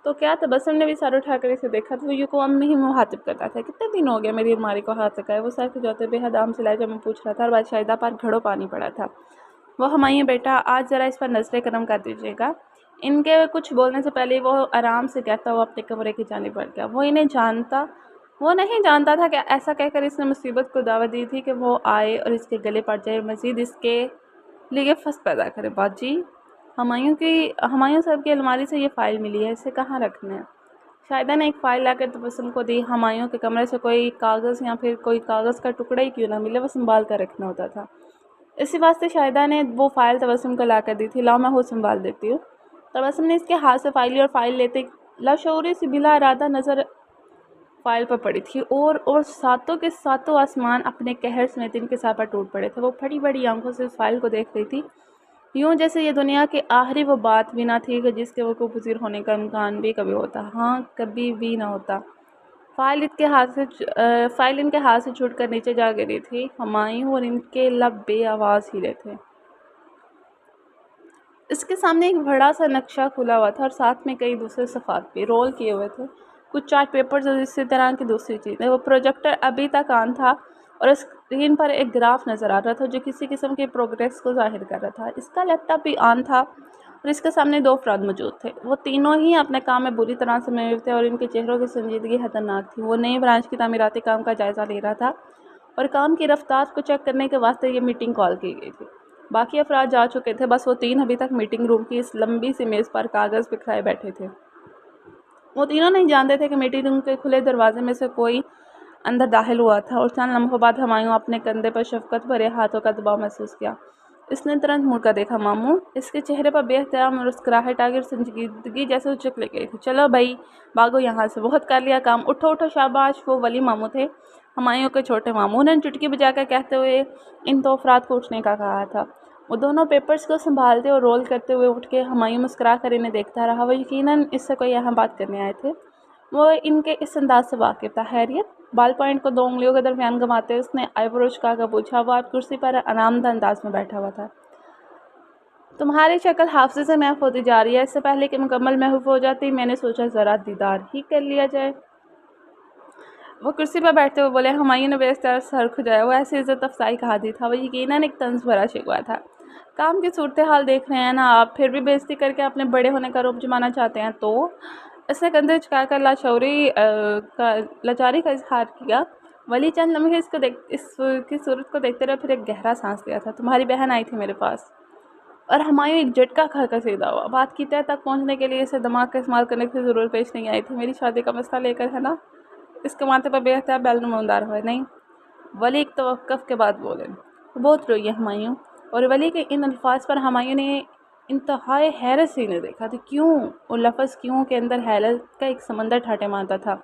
تو کیا؟ تبسم نے بھی سر اٹھا کر اسے دیکھا تو وہ یوں کو امی ہی مخاطب کرتا تھا. کتنے دن ہو گئے میری الماری کو ہاتھ لگائے؟ وہ سر کھجوتے بے حد عام سے لہجے میں پوچھ رہا تھا، اور بعد شاہدہ پر گھڑوں پانی پڑا تھا. وہ ہمایوں بیٹا، آج ذرا اس پر نظریں کرم کر دیجیے گا. ان کے کچھ بولنے سے پہلے وہ آرام سے کہتا ہوا اپنے کمرے کی جانب بڑھ گیا. وہ نہیں جانتا تھا کہ ایسا کہہ کر اس نے مصیبت کو دعوت دی تھی کہ وہ آئے اور اس کے گلے پڑ جائے اور مزید اس کے لیے فس پیدا کرے. باجی، ہمایوں صاحب کی الماری سے یہ فائل ملی ہے، اسے کہاں رکھنا ہے؟ شاہدہ نے ایک فائل لا کر تبسم کو دی. ہمایوں کے کمرے سے کوئی کاغذ یا پھر کوئی کاغذ کا ٹکڑا ہی کیوں نہ ملے، وہ سنبھال کر رکھنا ہوتا تھا. اسی واسطے شاہدہ نے وہ فائل تبسم کو لا کر دی تھی. لاؤ میں خود سنبھال دیتی ہوں. تبسم نے اس کے ہاتھ سے فائل لی اور فائل لیتے لاشعوری سی بلا ارادہ نظر فائل پر پڑی تھی، اور ساتوں کے ساتوں آسمان اپنے قہر سمیت ان کے سر پر ٹوٹ پڑے تھے. وہ پھٹی بڑی آنکھوں سے اس فائل کو دیکھ رہی تھی، یوں جیسے یہ دنیا کی آخری وہ بات بھی نہ تھی کہ جس کے وقوع پذیر ہونے کا امکان بھی کبھی ہوتا. ہاں، کبھی بھی نہ ہوتا. فائل ان کے ہاتھ سے چھوٹ کر نیچے جا گری تھی. ہمایوں اور ان کے لب بے آواز ہلے تھے. اس کے سامنے ایک بڑا سا نقشہ کھلا ہوا تھا اور ساتھ میں کئی دوسرے صفحات بھی رول کیے ہوئے تھے. کچھ چارٹ پیپرز اور اسی طرح کی دوسری چیزیں. وہ پروجیکٹر ابھی تک آن تھا اور اسکرین پر ایک گراف نظر آ رہا تھا جو کسی قسم کے پروگریس کو ظاہر کر رہا تھا. اس کا لیپ ٹاپ بھی آن تھا اور اس کے سامنے 2 افراد موجود تھے. وہ تینوں ہی اپنے کام میں بری طرح سے مصروف تھے اور ان کے چہروں کی سنجیدگی خطرناک تھی. وہ نئی برانچ کی تعمیراتی کام کا جائزہ لے رہا تھا اور کام کی رفتار کو چیک کرنے کے واسطے یہ میٹنگ کال کی گئی تھی. باقی افراد جا چکے تھے، بس وہ 3 ابھی تک میٹنگ روم کی اس لمبی سی میز پر کاغذ بکھرائے بیٹھے تھے. وہ تینوں نہیں جانتے تھے کہ میٹنگ روم کے کھلے دروازے میں سے کوئی اندر داخل ہوا تھا، اور چند لمحوں بعد ہمایوں اپنے کندھے پر شفقت بھرے ہاتھوں کا دباؤ محسوس کیا. اس نے ترنت مڑ کر دیکھا. ماموں. اس کے چہرے پر بے اختیار مسکراہٹ آ گئی اور سنجیدگی جیسے اچک لے گئی تھی. چلو بھائی بھاگو یہاں سے، بہت کر لیا کام. اٹھو اٹھو شاباش. وہ ولی ماموں تھے، ہمایوں کے چھوٹے ماموں. انہوں نے چٹکی بجا کر کہتے ہوئے ان 2 افراد کو اٹھنے کا کہا تھا. وہ دونوں پیپرز کو سنبھالتے اور رول کرتے ہوئے اٹھ کے ہمایوں مسکرا کر انہیں دیکھتا رہا. وہ یقیناً اس سے کوئی اہم بات کرنے آئے تھے. وہ ان کے اس انداز سے واقف تھا. خیریت؟ بال پوائنٹ کو 2 انگلیوں کے درمیان گھماتے اس نے آئی برو جھکا کر پوچھا. وہ اب کرسی پر آرام دہ انداز میں بیٹھا ہوا تھا. تمہاری شکل حافظے سے محو ہوتی جا رہی ہے. اس سے پہلے کہ مکمل محو ہو جاتی میں نے سوچا ذرا دیدار ہی کر لیا جائے. وہ کرسی پر بیٹھتے ہوئے بولے. ہمایوں نے بے اختیار سر کھجایا. وہ ایسی عزت افزائی کا عادی تھا. وہ یقیناً ایک طنز بھرا شکوہ تھا. کام کی صورتحال دیکھ رہے ہیں نا آپ، پھر بھی بےعزتی کر کے اپنے بڑے ہونے کا رعب جمانا چاہتے ہیں تو؟ اس نے کندھے جھکا کر لاچاری کا اظہار کیا. ولی چند لمحے اس کی صورت کو دیکھتے رہے، پھر ایک گہرا سانس لیا تھا. تمہاری بہن آئی تھی میرے پاس. اور ہمایوں ایک جھٹکا کھا کر سیدھا ہوا. بات کی تہہ تک پہنچنے کے لیے اسے دماغ کا استعمال کرنے کی ضرورت پیش نہیں آئی تھی. میری شادی کا مسئلہ لے کر ہے نا؟ اس کے ماتھے پر بے اختیار بیل نمودار ہوئے. نہیں. ولی ایک توقف کے بعد بولے. وہ بہت روئی ہے ہمایوں. اور ولی کے ان الفاظ پر ہمایوں نے انتہائی حیرت سے انہیں دیکھا تھا. کیوں؟ اور لفظ کیوں کے اندر حیرت کا ایک سمندر ٹھاٹھے مارتا تھا.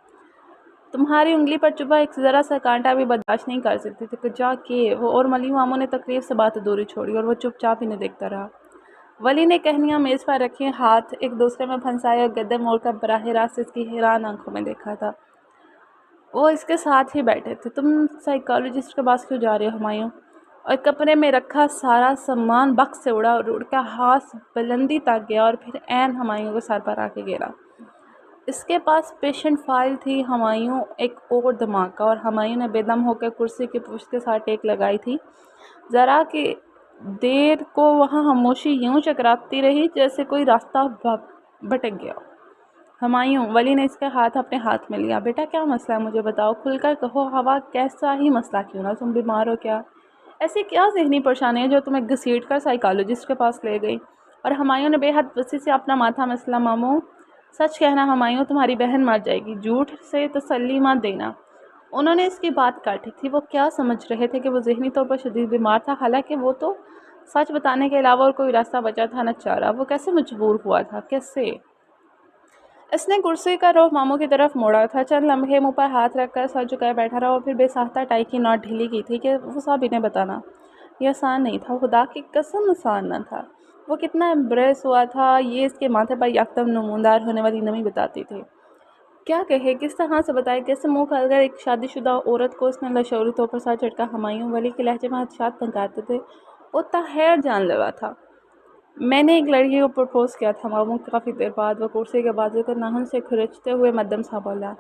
تمہاری انگلی پر چبھا ایک ذرا سا کانٹا بھی برداشت نہیں کر سکتی تھی کہ جا کے وہ. اور ولی ماموں نے تکلیف سے بات دوری چھوڑی اور وہ چپ چاپ انہیں دیکھتا رہا. ولی نے کہنیاں میز پر رکھی، ہاتھ ایک دوسرے میں پھنسائے اور گدے موڑ کر براہ راست اس کی حیران آنکھوں میں دیکھا تھا. وہ اس کے ساتھ ہی بیٹھے تھے. تم سائیکالوجسٹ کے پاس کیوں جا رہے ہو ہمایوں؟ اور کمرے میں رکھا سارا سامان بکس سے اڑا اور اڑ کر ہاتھ بلندی تک گیا اور پھر عین ہمایوں کے سر پر آ کے گرا. اس کے پاس پیشنٹ فائل تھی ہمایوں ایک اور دماغ کا، اور ہمایوں نے بے دم ہو کے کرسی کی پشت کے ساتھ ٹیک لگائی تھی۔ ذرا کہ دیر کو وہاں خاموشی یوں چکراتی رہی جیسے کوئی راستہ بھٹک گیا۔ ہمایوں، ولی نے اس کے ہاتھ اپنے ہاتھ میں لیا۔ بیٹا کیا مسئلہ ہے مجھے بتاؤ، کھل کر کہو، ہوا کیسا ہی مسئلہ کیوں نہ، تم بیمار ہو کیا؟ ایسی کیا ذہنی پریشانی ہے جو تمہیں گھسیٹ کر سائیکالوجسٹ کے پاس لے گئی؟ اور ہمایوں نے بے حد وسیع سے اپنا ماتھا مسلا۔ ماموں سچ کہنا ہمایوں، تمہاری بہن مر جائے گی، جھوٹ سے تسلی مت دینا۔ انہوں نے اس کی بات کاٹی تھی۔ وہ کیا سمجھ رہے تھے کہ وہ ذہنی طور پر شدید بیمار تھا، حالانکہ وہ تو سچ بتانے کے علاوہ اور کوئی راستہ بچا تھا نہ چارہ۔ وہ کیسے مجبور ہوا تھا، کیسے؟ اس نے کرسی کا رخ ماموں کی طرف موڑا تھا، چند لمحے منہ پر ہاتھ رکھ کر سر جھکائے بیٹھا رہا، اور پھر بے ساختہ ٹائی کی نوٹ ڈھیلی کی تھی کہ وہ سب انہیں بتانا۔ یہ آسان نہیں تھا، خدا کی قسم آسان نہ تھا۔ وہ کتنا امبریس ہوا تھا، یہ اس کے ماتھے پر یکدم نمودار ہونے والی نمی بتاتی تھی۔ کیا کہے، کس طرح سے بتائے، کیسے منہ کھول کر ایک شادی شدہ عورت کو اس نے لاشعوری طور پر سر جھٹکا۔ ہمایوں، ولی کے لہجے میں خدشات پنکاتے تھے، وہ طاہر جان لیوا تھا۔ میں نے ایک لڑکی کو پرپوز کیا تھا ماموں، کافی دیر بعد وہ کرسی کے بازو کو ناخن سے کھرچتے ہوئے مدھم سا بولا۔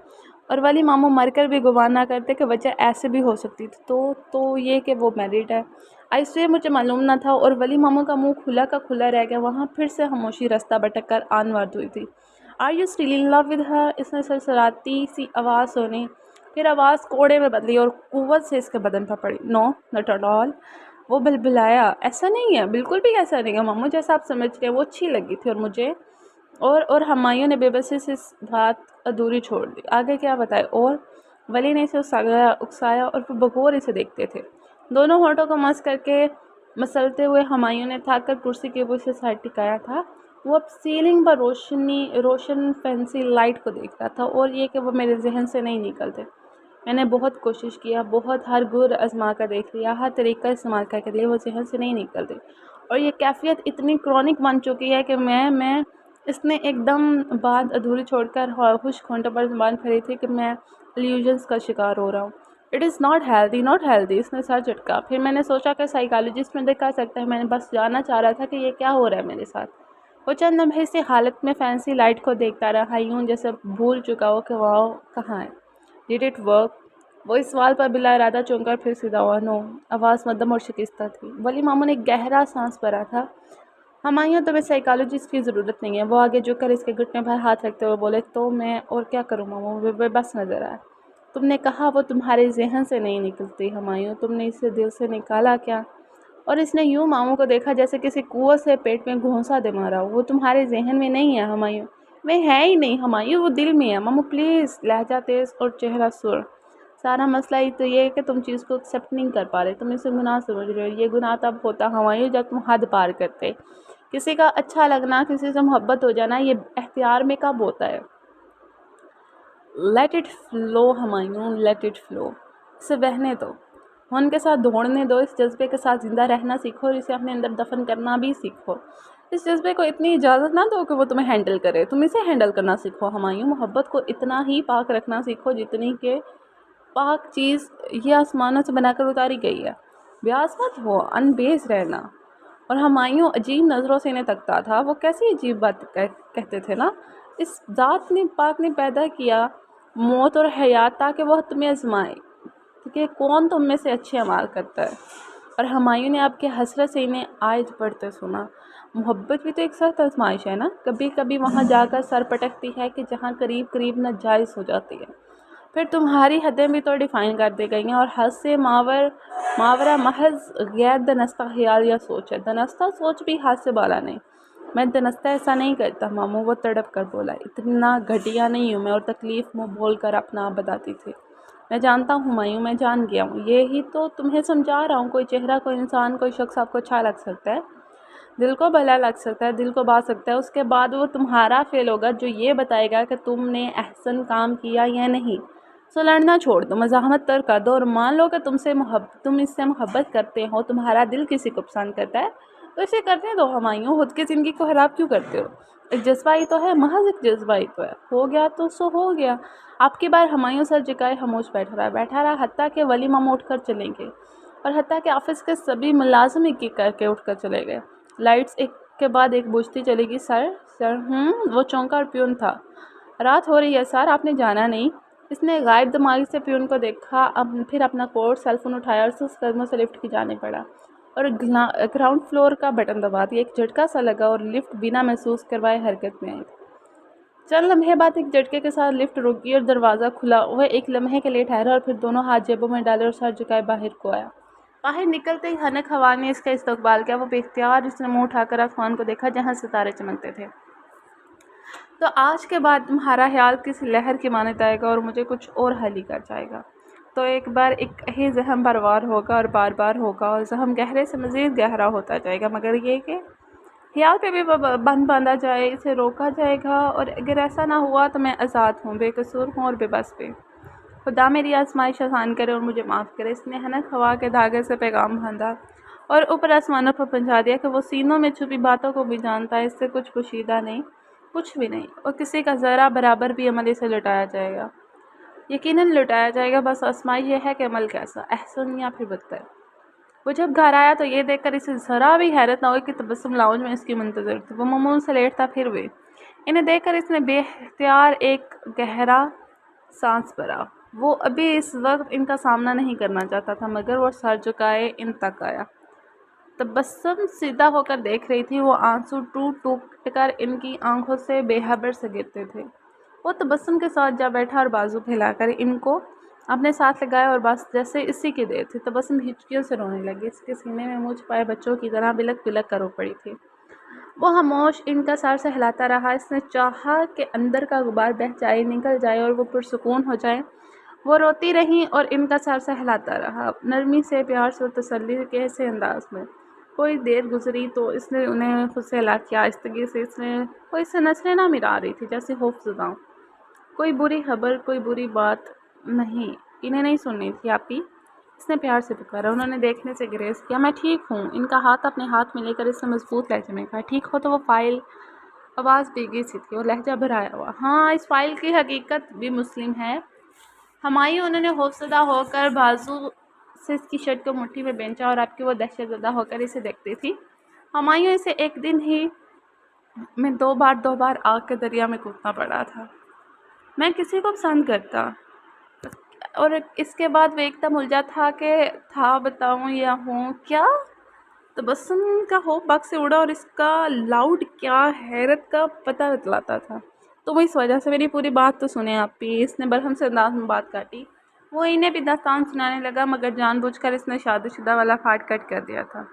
اور ولی ماموں مر کر بھی گمان نہ کرتے کہ وجہ ایسے بھی ہو سکتی تھی، تو یہ کہ وہ میرڈ ہے۔ آئیسو یہ مجھے معلوم نہ تھا، اور ولی ماموں کا منہ کھلا کا کھلا رہ گیا۔ وہاں پھر سے خاموشی رستہ بھٹک کر آن وارد ہوئی تھی۔ Are you still in love with her? اس نے سرسراتی سی آواز سنی، پھر آواز کوڑے میں بدلی اور قوت سے اس کے بدن پر پڑی۔ نو ناٹ ایٹ آل، وہ بلبلایا۔ ایسا نہیں ہے، بالکل بھی ایسا نہیں ہے ماموں، جیسا آپ سمجھ رہے ہیں۔ وہ اچھی لگی تھی اور مجھے اور ہمایوں نے بے بسی سے اس بات ادھوری چھوڑ دی۔ آگے کیا بتائے؟ اور ولی نے اسے اکسایا اور پھر بغور اسے دیکھتے تھے۔ دونوں ہونٹوں کو مس کر کے مسلتے ہوئے ہمایوں نے تھک کر کرسی کے اوپر سے سر ٹکایا تھا۔ وہ اب سیلنگ پر روشن فینسی لائٹ کو دیکھ رہا تھا، اور یہ کہ وہ میرے ذہن سے نہیں نکلتے۔ میں نے بہت کوشش کیا، بہت ہر گر آزما کر دیکھ لیا، ہر طریقہ استعمال کر کے لیے، وہ ذہن سے نہیں نکلتے۔ اور یہ کیفیت اتنی کرونک بن چکی ہے کہ میں اس نے ایک دم بعد ادھوری چھوڑ کر خشک ہونٹوں پر زبان پھیری تھی کہ میں الوژنس کا شکار ہو رہا ہوں۔ It is not healthy, not healthy, اس نے سر جھٹکا۔ پھر میں نے سوچا کہ سائیکالوجسٹ میں دکھا سکتا ہے، میں نے بس جاننا چاہ رہا تھا کہ یہ کیا ہو رہا ہے میرے ساتھ۔ وہ چند لمحے اسی حالت میں فینسی لائٹ کو دیکھتا رہا، یوں جیسے بھول چکا ہو کہ وہ کہاں ہے۔ Did it work? وہ اس سوال پر بلا ارادہ چونک کر پھر سیدھا ہوا۔ نو، آواز مدھم اور شکستہ تھی۔ ولی ماموں نے گہرا سانس بھرا تھا۔ ہمایوں، تمہیں سائیکالوجسٹ کی ضرورت نہیں ہے۔ وہ آگے جھک کر اس کے گھٹنے پر ہاتھ رکھتے ہوئے بولے۔ تو میں اور کیا کروں ماموں؟ وہ بے بس نظر آیا۔ تم نے کہا وہ تمہارے ذہن سے نہیں نکلتی ہمایوں، تم نے اسے دل سے نکالا کیا؟ اور اس نے یوں ماموں کو دیکھا جیسے کسی قوت سے پیٹ میں گھونسا دے مارا ہو۔ وہ تمہارے ذہن میں نہیں ہے ہمایوں، میں ہے ہی نہیں ہمایوں، وہ دل میں ہے۔ ماموں پلیز، لہجہ تیز اور چہرہ سر۔ سارا مسئلہ ہی تو یہ ہے کہ تم چیز کو ایکسیپٹ نہیں کر پا رہے، تم اسے گناہ سمجھ رہے ہو۔ یہ گناہ تب ہوتا ہمایوں جب تم حد پار کرتے۔ کسی کا اچھا لگنا، کسی سے محبت ہو جانا، یہ اختیار میں کب ہوتا ہے؟ Late it flu Humayun, late it flu, اسے بہنے دو، ان کے ساتھ دوڑنے دو۔ اس جذبے کے ساتھ زندہ رہنا سیکھو اور اسے اپنے اندر دفن کرنا بھی سیکھو۔ اس جذبے کو اتنی اجازت نہ دو کہ وہ تمہیں ہینڈل کرے، تم اسے ہینڈل کرنا سیکھو ہمایوں۔ محبت کو اتنا ہی پاک رکھنا سیکھو جتنی کہ پاک چیز یہ آسمانوں سے بنا کر اتاری گئی ہے۔ بیاس مت ہو، ان بیس رہنا۔ اور ہمایوں عجیب نظروں سے انہیں تکتا تھا۔ وہ کیسی عجیب بات کہتے تھے نا، اس ذات نے پاک نے پیدا کیا موت اور حیات تاکہ وہ تمہیں آزمائے کہ کون تم میں سے اچھے اعمال کرتا ہے۔ اور ہمایوں نے آپ کے حسرت سے انہیں آج پڑھتے سنا۔ محبت بھی تو ایک سخت آزمائش ہے نا، کبھی کبھی وہاں جا کر سر پٹکتی ہے کہ جہاں قریب قریب ناجائز ہو جاتی ہے۔ پھر تمہاری حدیں بھی تو ڈیفائن کر دی گئی ہیں، اور حد سے ماورا محض غیر دانستہ خیال یا سوچ ہے۔ دانستہ سوچ بھی حد سے بالا نہیں۔ میں دانستہ ایسا نہیں کرتا ماموں، وہ تڑپ کر بولا۔ اتنا گھٹیا نہیں ہوں میں، اور تکلیف منہ بول کر اپنا آپ بتاتی تھی۔ میں جانتا ہوں ہمایوں، میں جان گیا ہوں، یہی تو تمہیں سمجھا رہا ہوں۔ کوئی چہرہ، کوئی انسان، کوئی شخص آپ کو اچھا لگ سکتا ہے، دل کو بھلا لگ سکتا ہے، دل کو بات سکتا ہے، اس کے بعد وہ تمہارا فیل ہوگا جو یہ بتائے گا کہ تم نے احسن کام کیا یا نہیں۔ سو لڑنا چھوڑ دو، مزاحمت ترک کر دو، اور مان لو کہ تم اس سے محبت کرتے ہو، تمہارا دل کسی کو پسند کرتا ہے تو اسے کرنے دو ہمایوں، خود کی زندگی کو خراب کیوں کرتے ہو؟ ایک جذبہ ہی تو ہے، محض ایک جذبہ ہی تو ہے، ہو گیا تو سو ہو گیا۔ آپ کی بار ہمایوں سر جھکائے خاموش بیٹھا رہا، حتیٰ کہ ولی ماموں اٹھ کر چلیں گے، اور حتیٰ کہ آفس کے سبھی ملازم ایک ایک کر کے اٹھ کر چلے گئے۔ لائٹس ایک کے بعد ایک بجھتی چلے گی۔ سر وہ چونکا اور پیون تھا۔ رات ہو رہی ہے سر، آپ نے جانا نہیں؟ اس نے غائب دماغی سے پیون کو دیکھا، پھر اپنا کوٹ سیل فون اٹھایا اور سست قدموں سے لفٹ کی جانے پڑا اور گراؤنڈ فلور کا بٹن دبا دیا۔ ایک جھٹکا سا لگا اور لفٹ بنا محسوس کروائے حرکت میں آئی۔ چند لمحے بعد ایک جھٹکے کے ساتھ لفٹ رکی اور دروازہ کھلا۔ وہ ایک لمحے کے لیے ٹھہرا اور پھر دونوں ہاتھ جیبوں میں ڈالے اور سر جھکائے باہر کو آیا۔ باہر نکلتے ہی خنک ہوا نے اس کا استقبال کیا۔ وہ بے اختیار اس نے منہ اٹھا کر آسمان کو دیکھا جہاں ستارے چمکتے تھے۔ تو آج کے بعد تمہارا خیال کسی لہر کی مانند آئے گا اور مجھے کچھ اور حل ہی کر جائے گا۔ تو ایک بار ایک ہی زخم پر وار ہوگا اور بار بار ہوگا اور زخم گہرے سے مزید گہرا ہوتا جائے گا، مگر یہ کہ خیال پہ بھی بند باندھا جائے، اسے روکا جائے گا، اور اگر ایسا نہ ہوا تو میں آزاد ہوں، بے قصور ہوں اور بے بس بھی۔ خدا میری آزمائش آسان کرے اور مجھے معاف کرے۔ اس نے حنک ہوا کے دھاگے سے پیغام باندھا اور اوپر آسمانوں پر پہنچا دیا کہ وہ سینوں میں چھپی باتوں کو بھی جانتا ہے، اس سے کچھ پوشیدہ نہیں، کچھ بھی نہیں، اور کسی کا ذرا برابر بھی عمل اسے لٹایا جائے گا، یقیناً لٹایا جائے گا۔ بس آزمائش یہ ہے کہ عمل کیسا، احسن یا پھر بدتر۔ وہ جب گھر آیا تو یہ دیکھ کر اسے ذرا بھی حیرت نہ ہوئی کہ تبسم لاؤنج میں اس کی منتظر تھی۔ وہ معمول سے لیٹ تھا، پھر بھی انہیں دیکھ کر اس نے بے اختیار ایک گہرا سانس بھرا۔ وہ ابھی اس وقت ان کا سامنا نہیں کرنا چاہتا تھا، مگر وہ سر جھکائے ان تک آیا۔ تبسم سیدھا ہو کر دیکھ رہی تھی، وہ آنسو ٹوٹ ٹوٹ کر ان کی آنکھوں سے بے خبر سے گرتے تھے۔ وہ تبسم کے ساتھ جا بیٹھا اور بازو پھیلا کر ان کو اپنے ساتھ لگایا اور بس جیسے اسی کی دیر تھی۔ تبسم ہچکیوں سے رونے لگی، اس کے سینے میں منہ چھپائے بچوں کی طرح بلک بلک کر رو پڑی تھی۔ وہ خاموش ان کا سر سہلاتا رہا۔ اس نے چاہا کہ اندر کا غبار بہہ جائے، نکل جائے اور وہ پرسکون ہو جائے۔ وہ روتی رہیں اور ان کا سر سہلاتا رہا، نرمی سے، پیار سے اور تسلی کے سے انداز میں۔ کوئی دیر گزری تو اس نے انہیں خود سے ہلا کیا۔ آہستگی سے وہ اس سے نظریں نہ ملا رہی تھی، جیسے خوف زدہ ہوں۔ کوئی بری خبر، کوئی بری بات نہیں، انہیں نہیں سننی تھی آپ کی؟ اس نے پیار سے پکارا۔ انہوں نے دیکھنے سے گریز کیا۔ میں ٹھیک ہوں۔ ان کا ہاتھ اپنے ہاتھ میں لے کر اس سے مضبوط لہجے میں کہا۔ ٹھیک ہو تو وہ فائل؟ آواز بھیگی سی تھی اور لہجہ بھرایا ہوا۔ ہاں، اس فائل کی حقیقت بھی مسلم ہے۔ ہمایوں، انہوں نے خوفزدہ ہو کر بازو سے اس کی شرٹ کو مٹھی میں بینچا اور اب کہ وہ دہشت زدہ ہو کر اسے دیکھتی تھی۔ ہمایوں، اسے ایک دن ہی میں دو بار آگ کے دریا میں کودنا پڑا تھا۔ میں کسی کو پسند کرتا، اور اس کے بعد وہ ایک دم الجھا تھا کہ تھا بتاؤں یا ہوں کیا؟ تبسم کا خوف بگ سے اڑا اور اس کا لاؤڈ کیا حیرت کا پتہ بتلاتا تھا۔ تم اس وجہ سے میری پوری بات تو سنیں آپ بھی۔ اس نے برہم سے انداز میں بات کاٹی۔ وہ انہیں بھی داستان سنانے لگا، مگر جان بوجھ کر اس نے شادی شدہ والا پارٹ کٹ کر دیا تھا۔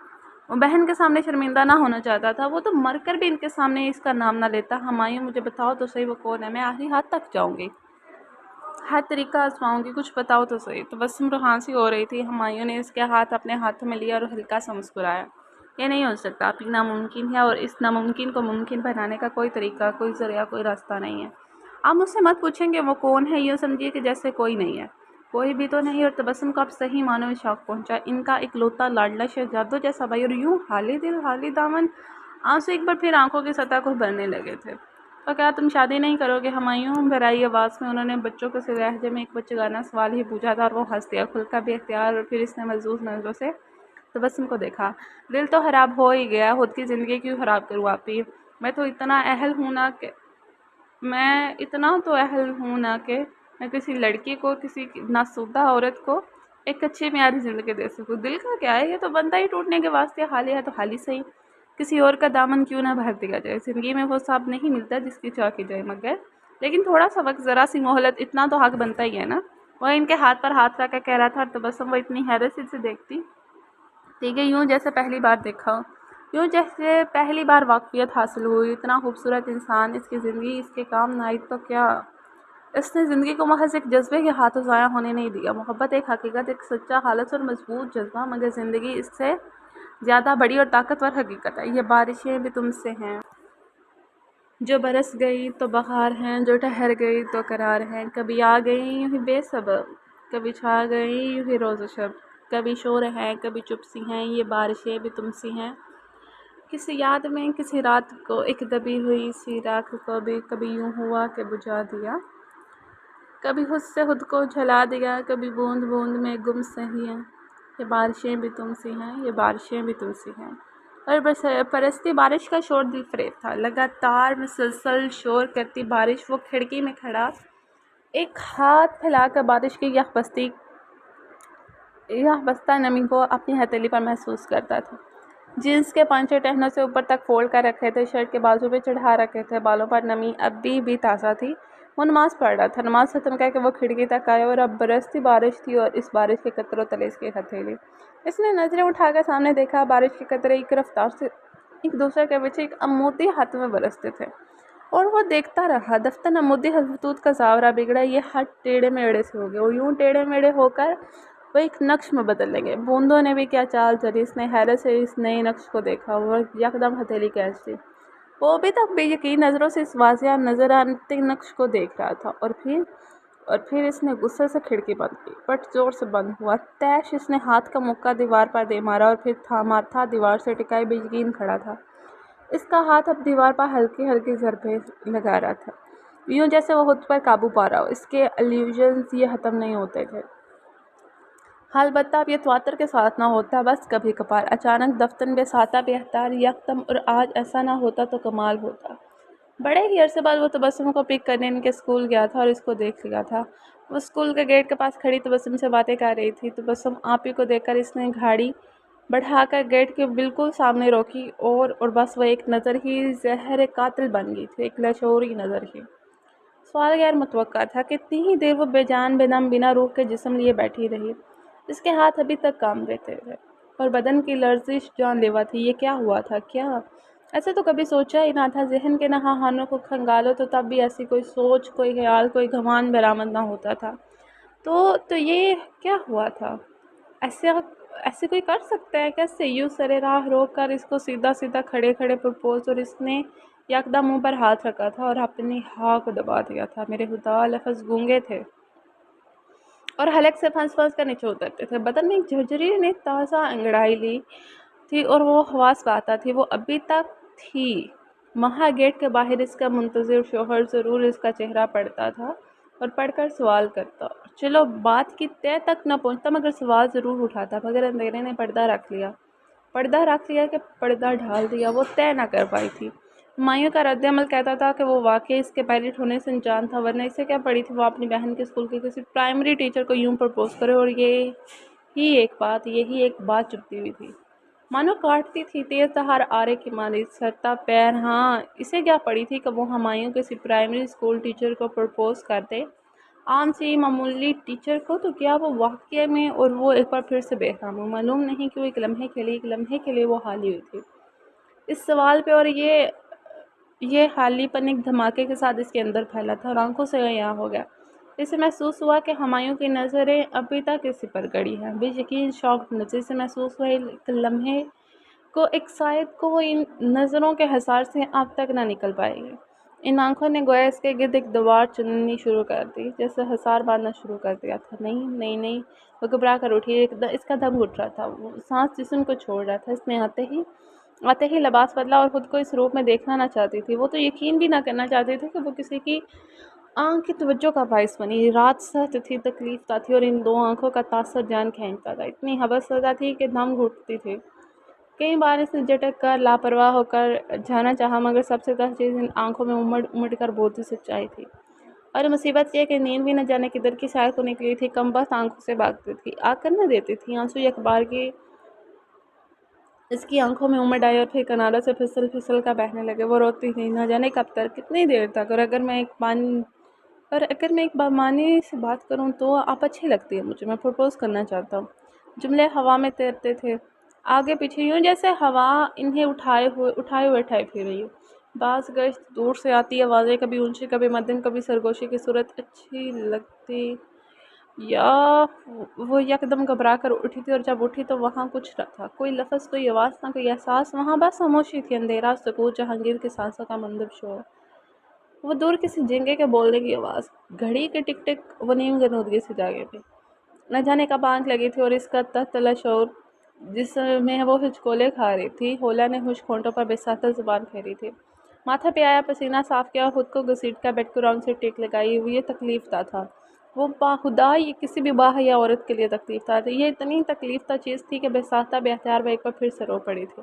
وہ بہن کے سامنے شرمندہ نہ ہونا چاہتا تھا۔ وہ تو مر کر بھی ان کے سامنے اس کا نام نہ لیتا۔ ہمایوں، مجھے بتاؤ تو صحیح وہ کون ہے، میں آخری حد تک جاؤں گی، ہر طریقہ آزماؤں گی، کچھ بتاؤ تو صحیح۔ تبسم روحانسی ہو رہی تھی۔ ہمایوں نے اس کے ہاتھ اپنے ہاتھوں میں لیا اور ہلکا سا مسکرایا۔ یہ نہیں ہو سکتا، آپ یہ ناممکن ہے، اور اس ناممکن کو ممکن بنانے کا کوئی طریقہ، کوئی ذریعہ، کوئی راستہ نہیں ہے۔ آپ مجھ سے مت پوچھیں کہ وہ کون ہے، یوں سمجھیے کہ جیسے کوئی نہیں ہے، کوئی بھی تو نہیں۔ اور تبسم کو اب صحیح معنوں میں شوق پہنچا، ان کا اکلوتا لاڈلا شہزادوں جیسا بھائی، اور یوں حالی دل حالی دامن۔ آنسو ایک بار پھر آنکھوں کی سطح کو بھرنے لگے تھے۔ تو کیا تم شادی نہیں کرو گے ہمایوں؟ بھرائی آواز میں انہوں نے بچوں کے سے لہجے میں ایک بچگانہ سوال ہی پوچھا تھا، اور وہ ہنس دیا کھل کر بے اختیار، اور پھر اس نے ملزوز نظروں سے تبسم کو دیکھا۔ دل تو خراب ہو ہی گیا، خود کی زندگی کیوں خراب کروں آپی؟ میں اتنا اہل ہوں نہ کہ میں کسی لڑکی کو، کسی ناسودہ عورت کو ایک اچھی معیاری زندگی دے سکوں۔ دل کا کیا ہے، یہ تو بندہ ہی ٹوٹنے کے واسطے خالی ہے، تو خالی صحیح، کسی اور کا دامن کیوں نہ بھر دیا جائے۔ زندگی میں وہ سب نہیں ملتا جس کی چاہ کی جائے، مگر لیکن تھوڑا سا وقت، ذرا سی مہلت، اتنا تو حق بنتا ہی ہے نا۔ وہ ان کے ہاتھ پر ہاتھ رکھ کر کہہ رہا تھا، اور تبسم وہ اتنی حیرت سے دیکھتی تھی کہ یوں جیسے پہلی بار دیکھا ہو، یوں جیسے پہلی بار واقفیت حاصل ہوئی۔ اتنا خوبصورت انسان، اس کی زندگی اس کے کام نہ آئی تو کیا؟ اس نے زندگی کو محض ایک جذبے کے ہاتھوں ضائع ہونے نہیں دیا۔ محبت ایک حقیقت، ایک سچا، خالص اور مضبوط جذبہ، مگر زندگی اس سے زیادہ بڑی اور طاقتور حقیقت ہے۔ یہ بارشیں بھی تم سے ہیں، جو برس گئی تو بہار ہیں، جو ٹھہر گئی تو قرار ہیں، کبھی آ گئی یوں ہی بے سبب، کبھی چھا گئی یوں ہی روز و شب، کبھی شور ہیں، کبھی چپ سی ہیں، یہ بارشیں بھی تم سی ہیں۔ کسی یاد میں، کسی رات کو، ایک دبی ہوئی سی راکھ کو بھی کبھی یوں ہوا کہ بجھا دیا، کبھی خود سے خود کو جھلا دیا، کبھی بوند بوند میں گم سہی ہیں۔ یہ بارشیں بھی تم سی ہیں، یہ بارشیں بھی تم سی ہیں۔ اور بس پرستی بارش کا شور دل فریب تھا، لگاتار مسلسل شور کرتی بارش۔ وہ کھڑکی میں کھڑا ایک ہاتھ پھیلا کر بارش کی یہ بستہ نمی کو اپنی ہتھیلی پر محسوس کرتا تھا۔ جینس کے پانچے ٹہنوں سے اوپر تک فولڈ کر رکھے تھے، شرٹ کے بازو پہ چڑھا رکھے تھے، بالوں پر نمی ابھی بھی تازہ تھی۔ وہ نماز پڑھ رہا تھا۔ نماز ختم کر کے وہ کھڑکی تک آیا اور اب برستی بارش تھی اور اس بارش کے قطروں تلے اس کی ہتھیلی۔ اس نے نظریں اٹھا کر سامنے دیکھا۔ بارش کے قطرے ایک رفتار سے ایک دوسرے کے پیچھے ایک عمودی خط میں برستے تھے اور وہ دیکھتا رہا۔ دفتر عمودی خطوط کا زاورہ بگڑا، یہ خط ٹیڑھے میڑھے سے ہو گئے اور یوں ٹیڑھے میڑھے ہو کر وہ ایک نقش میں بدل لگے۔ بوندوں نے بھی کیا چال چلی! اس نے حیرت سے اس نئے نقش کو دیکھا۔ وہ یکدم ہتھیلی کھینچ لی۔ وہ ابھی تک بے یقین نظروں سے اس واضح نظر آتے نقش کو دیکھ رہا تھا اور پھر اس نے غصے سے کھڑکی بند کی۔ پٹ زور سے بند ہوا۔ تیش اس نے ہاتھ کا مکہ دیوار پر دے مارا اور پھر تھاما تھا، دیوار سے ٹکائے بے یقین کھڑا تھا۔ اس کا ہاتھ اب دیوار پر ہلکی ہلکی ضربیں لگا رہا تھا، یوں جیسے وہ خود پر قابو پا رہا ہو۔ اس کے الوژنز یہ ختم نہیں ہوتے تھے۔ البتہ اب یہ تواتر کے ساتھ نہ ہوتا، بس کبھی کبھار، اچانک، دفتن بساطہ بے اختیار، یکدم۔ اور آج ایسا نہ ہوتا تو کمال ہوتا۔ بڑے ہی عرصے بعد وہ تبسم کو پک کرنے ان کے اسکول گیا تھا اور اس کو دیکھ لیا تھا۔ وہ اسکول کے گیٹ کے پاس کھڑی تبسم سے باتیں کر رہی تھی۔ تبسم آپی کو دیکھ کر اس نے گاڑی بڑھا کر گیٹ کے بالکل سامنے روکی اور بس وہ ایک نظر ہی زہر قاتل بن گئی تھی، ایک لاشعوری نظر ہی۔ سوال غیر متوقع تھا۔ کتنی ہی دیر وہ بے جان بے دم بنا روح کے جسم لیے بیٹھی رہی۔ اس کے ہاتھ ابھی تک کام دیتے تھے اور بدن کی لرزش جان لیوا تھی۔ یہ کیا ہوا تھا؟ کیا ایسے تو کبھی سوچا ہی نہ تھا۔ ذہن کے نہاہانوں کو کھنگالو تو تب بھی ایسی کوئی سوچ، کوئی خیال، کوئی گمان برآمد نہ ہوتا تھا۔ تو یہ کیا ہوا تھا؟ ایسے کوئی کر سکتا ہے کیسے؟ یوں سرے راہ روک کر اس کو سیدھا سیدھا کھڑے کھڑے پرپوز، اور اس نے یکدم منہ پر ہاتھ رکھا تھا اور اپنی ہاں کو دبا دیا تھا۔ میرے خدا، لفظ گونگے تھے اور حلق سے پھنس پھنس کر نیچے اترتے تھے۔ بدن میں ایک جھرجھری نے تازہ انگڑائی لی تھی اور وہ حواس پاتا تھی، وہ ابھی تک تھی وہاں۔ گیٹ کے باہر اس کا منتظر شوہر ضرور اس کا چہرہ پڑھتا تھا اور پڑھ کر سوال کرتا، چلو بات کی تہ تک نہ پہنچتا مگر سوال ضرور اٹھاتا۔ مگر اندھیرے نے پردہ رکھ لیا کہ پردہ ڈھال دیا، وہ طے نہ کر پائی تھی۔ ہمایوں کا رد عمل کہتا تھا کہ وہ واقعی اس کے پائلٹ ہونے سے انجان تھا، ورنہ اسے کیا پڑی تھی وہ اپنی بہن کے اسکول کے کسی پرائمری ٹیچر کو یوں پرپوز کرے، اور یہی ایک بات چبھتی ہوئی تھی، مانو کاٹتی تھی، تیز دھار آرے کی مانی، سرتا پیر۔ ہاں، اسے کیا پڑی تھی کہ وہ ہمایوں کسی پرائمری اسکول ٹیچر کو پرپوز کرتے، عام سی معمولی ٹیچر کو؟ تو کیا وہ واقعے میں؟ اور وہ ایک بار پھر سے بہرام ہو، معلوم نہیں کہ وہ ایک لمحے کے لیے وہ حالی ہوئی تھی اس سوال پہ، اور یہ حالی پن ایک دھماکے کے ساتھ اس کے اندر پھیلا تھا اور آنکھوں سے عیاں ہو گیا۔ اسے محسوس ہوا کہ ہمایوں کی نظریں ابھی تک اسی پر گڑی ہیں، بے یقین شاکڈ نظر۔ اسے محسوس ہوا ایک لمحے کو، ایک شاید کو وہ ان نظروں کے حصار سے اب تک نہ نکل پائے گی۔ ان آنکھوں نے گویا اس کے گرد ایک دیوار چننی شروع کر دی، جیسے حصار باندھنا شروع کر دیا تھا۔ نہیں، وہ گھبرا کر اٹھی، اس کا دم گھٹ رہا تھا، وہ سانس جسم کو چھوڑ رہا تھا۔ اس نے آتے ہی لباس بدلا اور خود کو اس روپ میں دیکھنا نہ چاہتی تھی۔ وہ تو یقین بھی نہ کرنا چاہتی تھی کہ وہ کسی کی آنکھ کی توجہ کا باعث بنی۔ رات سخت تھی، تکلیف دہ تھی اور ان دو آنکھوں کا تاثر جان کھینچتا تھا۔ اتنی حوث زدہ تھی کہ دم گھٹتی تھی۔ کئی بار اس نے جھٹک کر، لاپرواہ ہو کر جانا چاہا، مگر سب سے زیادہ چیز ان آنکھوں میں امڑ کر بولتی سچائی تھی۔ اور مصیبت یہ کہ نیند بھی نہ جانے کدھر کی شاید کو نکلی تھی، کم بخت آنکھوں سے بھاگتی تھی، آ کر نہ دیتی تھی۔ آنسو یک بار کی اس کی آنکھوں میں امڑ آئے اور پھر کناروں سے پھسل کر بہنے لگے۔ وہ روتی تھی، نہ جانے کب تک، کتنی دیر تک۔ اور اگر میں ایک بامانی سے بات کروں تو آپ اچھی لگتی ہے مجھے، میں پرپوز کرنا چاہتا ہوں۔ جملے ہوا میں تیرتے تھے آگے پیچھے، یوں جیسے ہوا انہیں اٹھائے ہوئے پھر رہی ہو۔ بعض گشت دور سے آتی آوازیں، کبھی اونچی، کبھی مدھم، کبھی سرگوشی کی صورت اچھی لگتی، یا وہ یکدم گھبرا کر اٹھی تھی، اور جب اٹھی تو وہاں کچھ نہ تھا، کوئی لفظ، کوئی آواز نہ، کوئی احساس، وہاں بس خاموشی تھی، اندھیرا، سکوت، جہانگیر کی سانسوں کا مندرج شور، وہ دور کسی جھینگے کے بولنے کی آواز، گھڑی کے ٹک ٹک، وہ نیم غنودگی سے جاگے تھی، نہ جانے کب آنکھ لگی تھی، اور اس کا تحت لاشعور جس میں وہ ہچکولے کھا رہی تھی، ہولا نے خشک ہونٹوں پر بساطا زبان پھیری تھی، ماتھے پہ آیا پسینہ صاف کیا اور خود کو گھسیٹ کر بیڈ کو رونگ سے ٹیک لگائی۔ یہ تکلیف دہ تھا، وہ باخدا، یہ کسی بھی باحیا عورت کے لیے تکلیف دہ تھی۔ یہ اتنی تکلیف دہ چیز تھی کہ بساطا بے اختیار وہ ایک بار پھر سے رو پڑی تھی۔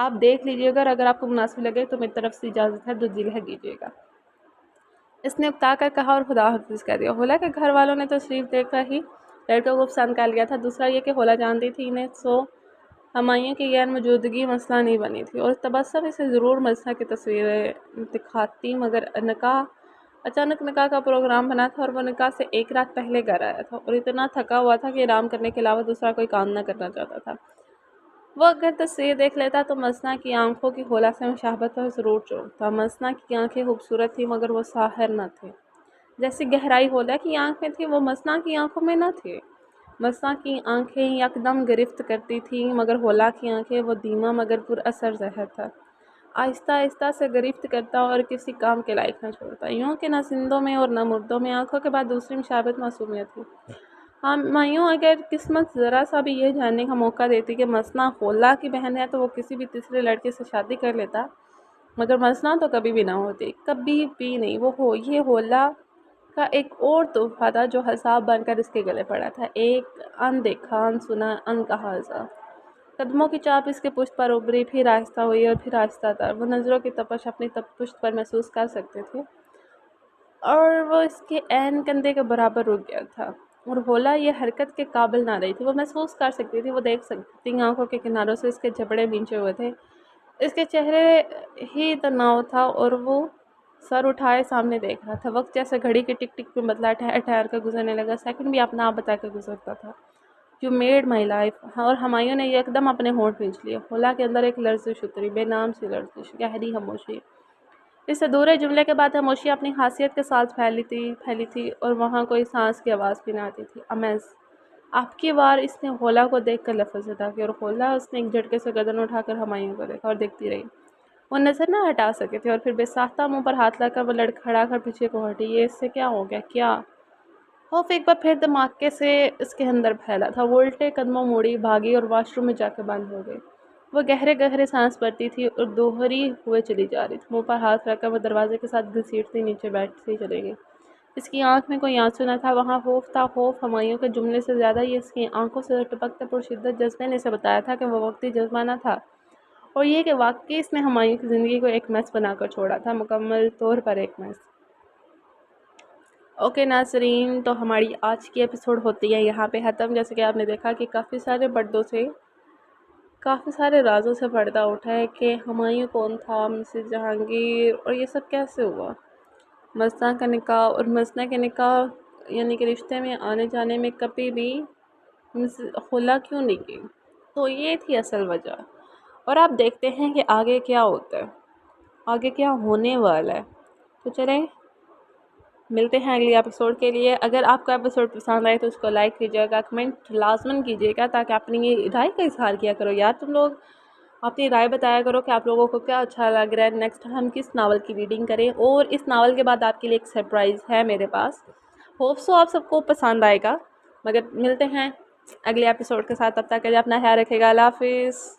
آپ دیکھ لیجیے گا، اور اگر آپ کو مناسب لگے تو میری طرف سے اجازت ہے دودھ ضلع کیجیے گا۔ اس نے اکتا کر کہا اور خدا حافظ کہہ دیا۔ حولا کے گھر والوں نے تو تشریف دیکھ کر ہی لڑکے کو پسند کر لیا تھا، دوسرا یہ کہ حولا جانتی تھی انہیں سو ہمایوں کی غیر موجودگی مسئلہ نہیں بنی تھی، اور تبسم اسے ضرور مسئلہ کی تصویریں دکھاتی، مگر اچانک نکاح کا پروگرام بنا تھا، اور وہ نکاح سے ایک رات پہلے گھر آیا تھا اور اتنا تھکا ہوا تھا کہ آرام کرنے کے علاوہ دوسرا کوئی کام نہ کرنا چاہتا تھا۔ وہ اگر تصویر دیکھ لیتا تو مسنا کی آنکھوں کی حولا سے مشابہت پر ضرور چوکتا۔ مسنا کی آنکھیں خوبصورت تھیں مگر وہ ساحر نہ تھے، جیسی گہرائی حولا کی آنکھ میں تھی وہ مسنا کی آنکھوں میں نہ تھی۔ مسنا کی آنکھیں یکدم گرفت کرتی تھیں مگر حولا کی آنکھیں وہ دھیما مگر پر اثر زہر تھا، آہستہ آہستہ سے گرفت کرتا اور کسی کام کے لائق نہ چھوڑتا، یوں کہ نہ زندوں میں اور نہ مردوں میں آنکھوں کے بعد دوسری مشابہت معصومیت تھی۔ ہمایوں اگر قسمت ذرا سا بھی یہ جاننے کا موقع دیتی کہ مسنا حولا کی بہن ہے تو وہ کسی بھی تیسرے لڑکے سے شادی کر لیتا، مگر مسنا تو کبھی بھی نہ ہوتی، کبھی بھی نہیں۔ یہ حولا کا ایک اور تحفہ تھا جو حساب بن کر اس کے گلے پڑا تھا، ایک ان دیکھا، ان سنا، ان کہا سا۔ قدموں کی چاپ اس کے پشت پر ابھری، پھر آہستہ ہوئی اور پھر آہستہ تر۔ وہ نظروں کی تپش اپنی پشت پر محسوس کر سکتے تھے، اور وہ اس کے عین کندھے کے برابر رک گیا تھا، اور حولا یہ حرکت کے قابل نہ رہی تھی۔ وہ محسوس کر سکتی تھی، وہ دیکھ سکتی تھی، آنکھوں کے کناروں سے اس کے جبڑے بھینچے ہوئے تھے، اس کے چہرے ہی تناؤ تھا، اور وہ سر اٹھائے سامنے دیکھ رہا تھا۔ وقت جیسے گھڑی کی ٹک ٹک میں بدلا، ٹھہر ٹھہر کر گزرنے لگا، سیکنڈ بھی اپنا آپ بتا کر گزرتا تھا۔ You made my life۔ اور ہمایوں نے یکدم اپنے ہونٹ بھینچ لیے۔ حولا کے اندر ایک لرزش اتری، بے نام سی لرزش، گہری خاموشی۔ اس ادھورے جملے کے بعد خاموشی اپنی خاصیت کے ساتھ پھیلی تھی، اور وہاں کوئی سانس کی آواز بھی نہ آتی تھی۔ امیز آپ کی بار اس نے حولا کو دیکھ کر لفظ ادا کیا، اور حولا اس نے ایک جھٹکے سے گردن اٹھا کر ہمایوں کو دیکھا اور دیکھتی رہی۔ وہ نظر نہ ہٹا سکے تھے، اور پھر بے ساختہ منہ پر ہاتھ لگ کر وہ لڑکھڑا کر پیچھے کو ہٹی۔ یہ اس سے کیا ہو گیا؟ کیا خوف ایک بار پھر دھماکے سے اس کے اندر پھیلا تھا۔ وہ الٹے قدموں موڑی، بھاگی اور واش روم میں جا کے بند ہو گئی۔ وہ گہرے گہرے سانس بھرتی تھی اور دوہری ہوئے چلی جا رہی تھی۔ منہ پر ہاتھ رکھ کر وہ دروازے کے ساتھ گھسیٹتی نیچے بیٹھتی چلی گئی۔ اس کی آنکھ میں کوئی آنسو نہ تھا، وہاں خوف تھا، خوف ہمایوں کے جملے سے زیادہ یہ اس کی آنکھوں سے ٹپکتے پرشدت جذبے نے اسے بتایا تھا کہ وہ وقتی جذبہ نہ تھا، اور یہ کہ واقعی اس نے ہمایوں کی زندگی کو ایک میس بنا کر چھوڑا تھا، مکمل طور پر ایک میس۔ اوکے ناظرین، تو ہماری آج کی ایپیسوڈ ہوتی ہے یہاں پہ ختم۔ جیسے کہ آپ نے دیکھا کہ کافی سارے پردوں سے، کافی سارے رازوں سے پردہ اٹھا ہے کہ ہمایوں کون تھا، مسز جہانگیر، اور یہ سب کیسے ہوا، مسنا کا نکاح، اور مسنا کے نکاح یعنی کہ رشتے میں آنے جانے میں کبھی بھی حولا کیوں نہیں کی۔ تو یہ تھی اصل وجہ، اور آپ دیکھتے ہیں کہ آگے کیا ہوتا ہے، آگے کیا ہونے والا ہے۔ تو چلیں ملتے ہیں اگلی ایپیسوڈ کے لیے۔ اگر آپ کو ایپیسوڈ پسند آئے تو اس کو لائک کیجیے گا، کمنٹ لازماً کیجیے گا، تاکہ اپنی رائے کا اظہار کیا کرو یار، تم لوگ اپنی رائے بتایا کرو کہ آپ لوگوں کو کیا اچھا لگ رہا ہے، نیکسٹ ہم کس ناول کی ریڈنگ کریں۔ اور اس ناول کے بعد آپ کے لیے ایک سرپرائز ہے میرے پاس، ہوپ سو آپ سب کو پسند آئے گا۔ مگر ملتے ہیں اگلے ایپیسوڈ کے ساتھ، تب تک کے لیے اپنا خیال رکھے گا، اللہ حافظ۔